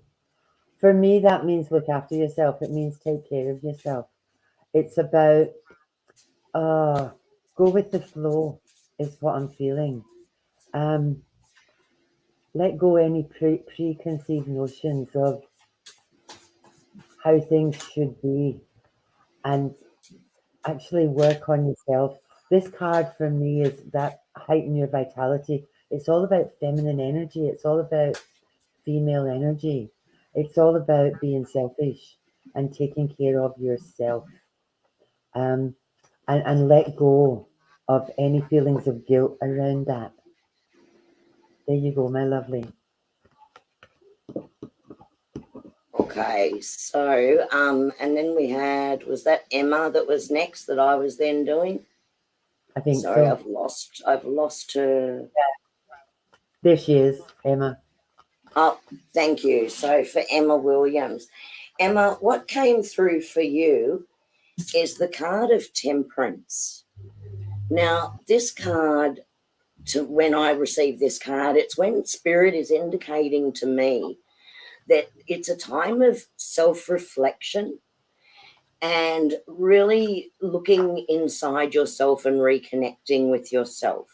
For me, that means look after yourself. It means take care of yourself. It's about go with the flow is what I'm feeling. Let go any preconceived notions of how things should be and actually work on yourself. This card for me is that heighten your vitality. It's all about feminine energy. It's all about female energy. It's all about being selfish and taking care of yourself. And let go of any feelings of guilt around that. There you go, my lovely. Okay, so and then we had, was that Emma that was next that I was then doing? I think Sorry, so. I've lost her. There she is, Emma. Oh, thank you. So for Emma Williams. Emma, what came through for you is the card of Temperance. Now, this card, when I received this card, it's when Spirit is indicating to me that it's a time of self-reflection and really looking inside yourself and reconnecting with yourself.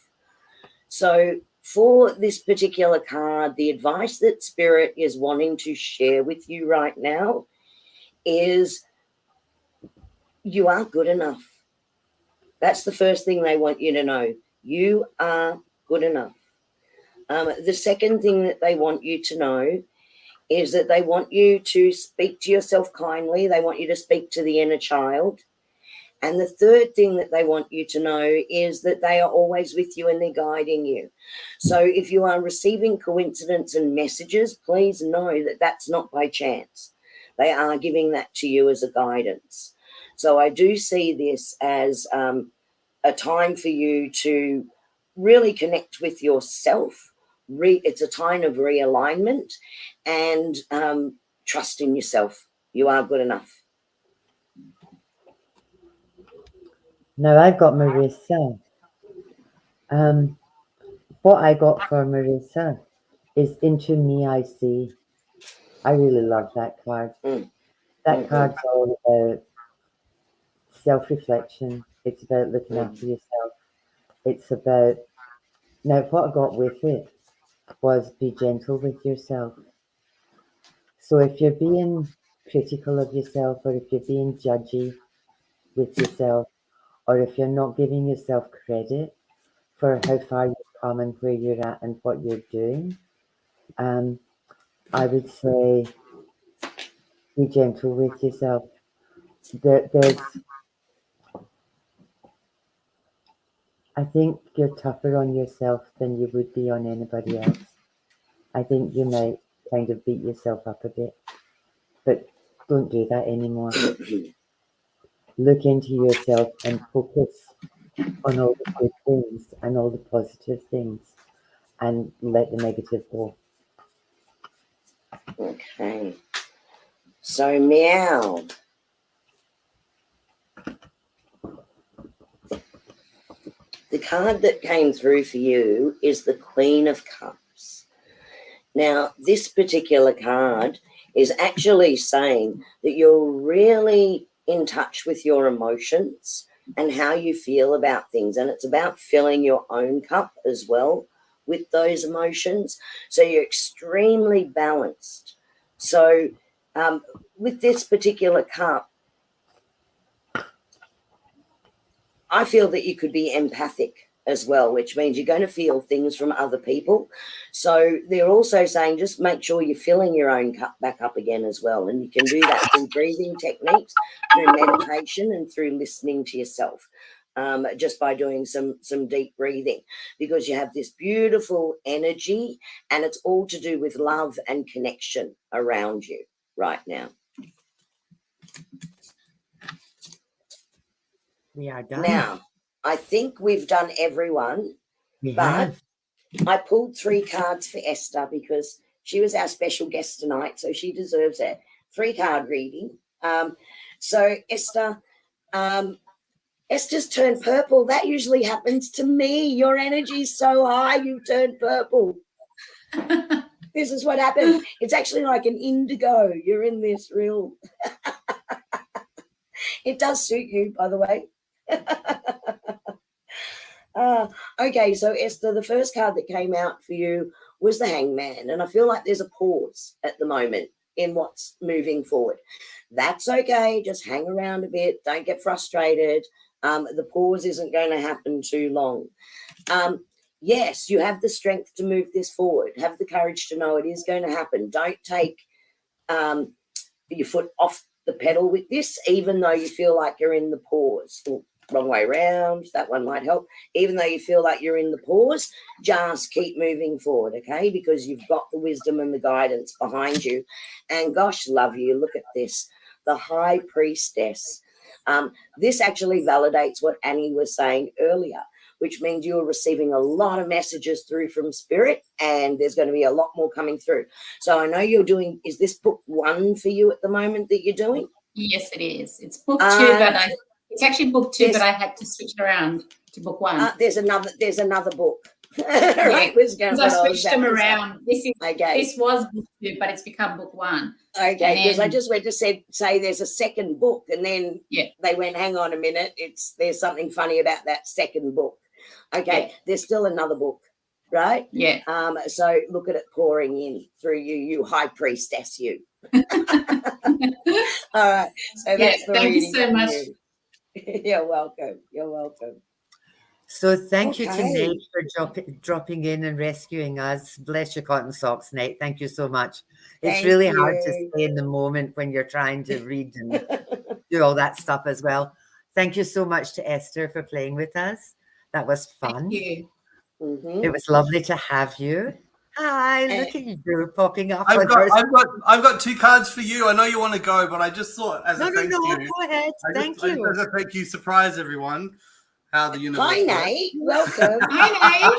So for this particular card, the advice that Spirit is wanting to share with you right now is you are good enough. That's the first thing they want you to know. You are good enough. The second thing that they want you to know is that they want you to speak to yourself kindly. They want you to speak to the inner child. And the third thing that they want you to know is that they are always with you and they're guiding you. So if you are receiving coincidence and messages, please know that that's not by chance. They are giving that to you as a guidance. So I do see this as a time for you to really connect with yourself. It's a time of realignment and trust in yourself. You are good enough. Now I've got Marissa. What I got for Marissa is Into Me I See. I really love that card. That card's all about self-reflection. It's about looking after yourself. It's about, now what I got with it was be gentle with yourself. So if you're being critical of yourself or if you're being judgy with yourself or if you're not giving yourself credit for how far you've come and where you're at and what you're doing, I would say be gentle with yourself. I think you're tougher on yourself than you would be on anybody else. I think you might kind of beat yourself up a bit, but don't do that anymore. Look into yourself and focus on all the good things and all the positive things and let the negative go. Okay. So meow. The card that came through for you is the Queen of Cups. Now, this particular card is actually saying that you're really in touch with your emotions and how you feel about things. And it's about filling your own cup as well with those emotions. So you're extremely balanced. So with this particular cup, I feel that you could be empathic as well, which means you're going to feel things from other people. So they're also saying just make sure you're filling your own cup back up again as well. And you can do that through breathing techniques, through meditation, and through listening to yourself, just by doing some deep breathing, because you have this beautiful energy and it's all to do with love and connection around you right now. We are done. Now, I think we've done everyone, but I pulled 3 cards for Esther because she was our special guest tonight, so she deserves a 3-card reading. So Esther, Esther's turned purple. That usually happens to me. Your energy's so high, you've turned purple. This is what happens. It's actually like an indigo. You're in this real... It does suit you, by the way. Okay, so Esther, the first card that came out for you was the Hangman, and I feel like there's a pause at the moment in what's moving forward. That's okay. Just hang around a bit. Don't get frustrated. The pause isn't going to happen too long. Yes, you have the strength to move this forward. Have the courage to know it is going to happen. Don't take your foot off the pedal with this, even though you feel like you're in the pause. Ooh, wrong way around. That one might help. Even though you feel like you're in the pause, just keep moving forward, okay? Because you've got the wisdom and the guidance behind you. And gosh, love you. Look at this. The High Priestess. This actually validates what Annie was saying earlier, which means you're receiving a lot of messages through from Spirit, and there's going to be a lot more coming through. So I know you're doing, is this book 1 for you at the moment that you're doing? Yes, it is. It's book 2, but it's actually book 2, but I had to switch around to book 1. There's another book. Right, because I switched them around. This was book 2, but it's become book 1. Okay, because I just went to say there's a second book, and then they went, hang on a minute, there's something funny about that second book. Okay, there's still another book, right? Yeah. So look at it pouring in through you, you High Priestess, you. All right. So that's the thank reading you so much. You're welcome. You're welcome. So thank you to Nate for dropping in and rescuing us. Bless your cotton socks, Nate. Thank you so much. It's really hard to stay in the moment when you're trying to read and do all that stuff as well. Thank you so much to Esther for playing with us. That was fun. Thank you. Mm-hmm. It was lovely to have you. Hi, look at you popping up. I've got 2 cards for you. I know you want to go, but I just thought as a thank you. Go ahead. Thank you. As a thank you, surprise everyone. How the universe. Hi, Nate. Welcome. Hi,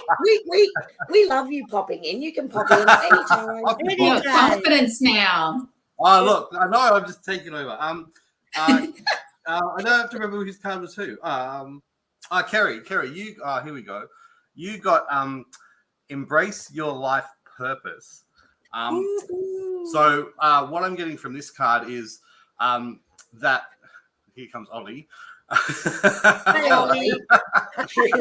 Nate. We love you popping in. You can pop in anytime. You've got confidence now. Oh, look, I know I'm just taking over. I don't have to remember whose card was who. Kerrie, you here we go. You got embrace your life purpose. So what I'm getting from this card is that here comes Ollie. Hi, Ollie. Okay.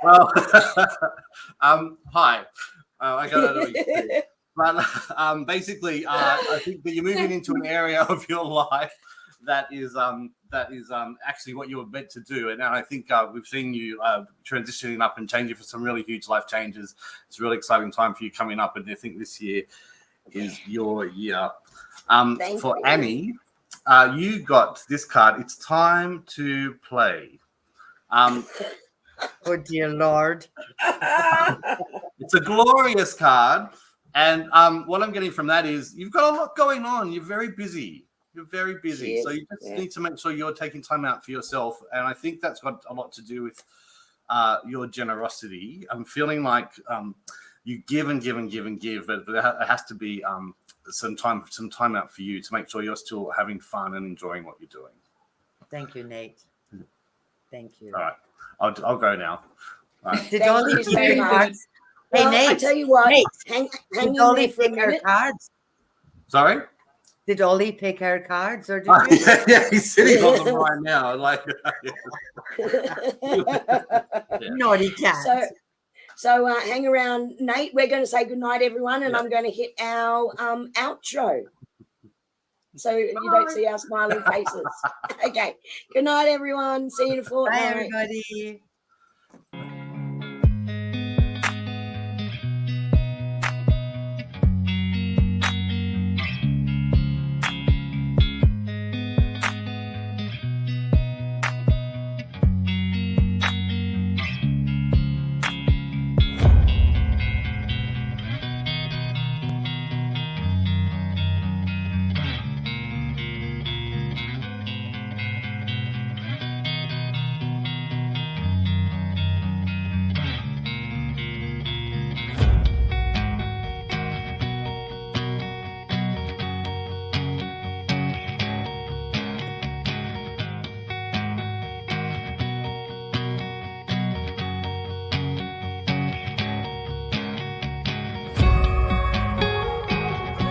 Well, hi. I got out of it. But basically, I think that you're moving into an area of your life that is actually what you were meant to do. And I think we've seen you transitioning up and changing for some really huge life changes. It's a really exciting time for you coming up, and I think this year is your year. For you. Annie, you got this card. It's time to play. Oh dear Lord. It's a glorious card. And what I'm getting from that is you've got a lot going on. You're very busy. You're very busy. Yes, so you just need to make sure you're taking time out for yourself. And I think that's got a lot to do with your generosity. I'm feeling like you give and give and give and give, but there has to be some time out for you to make sure you're still having fun and enjoying what you're doing. Thank you, Nate. Thank you. All right, I'll go now. All right. Did Thank Ollie you pick so her much. cards? Hey, Well, I Nate. tell you what, Nate, hang did in Ollie there for a pick her minute. cards? Sorry. Did Ollie pick her cards, or did you? Yeah, he's sitting on them right now. Like, No, he can't. So hang around, Nate. We're going to say goodnight, everyone, and I'm going to hit our outro. So you don't see our smiling faces. Okay. Good night, everyone. See you in a Bye, fortnight. everybody.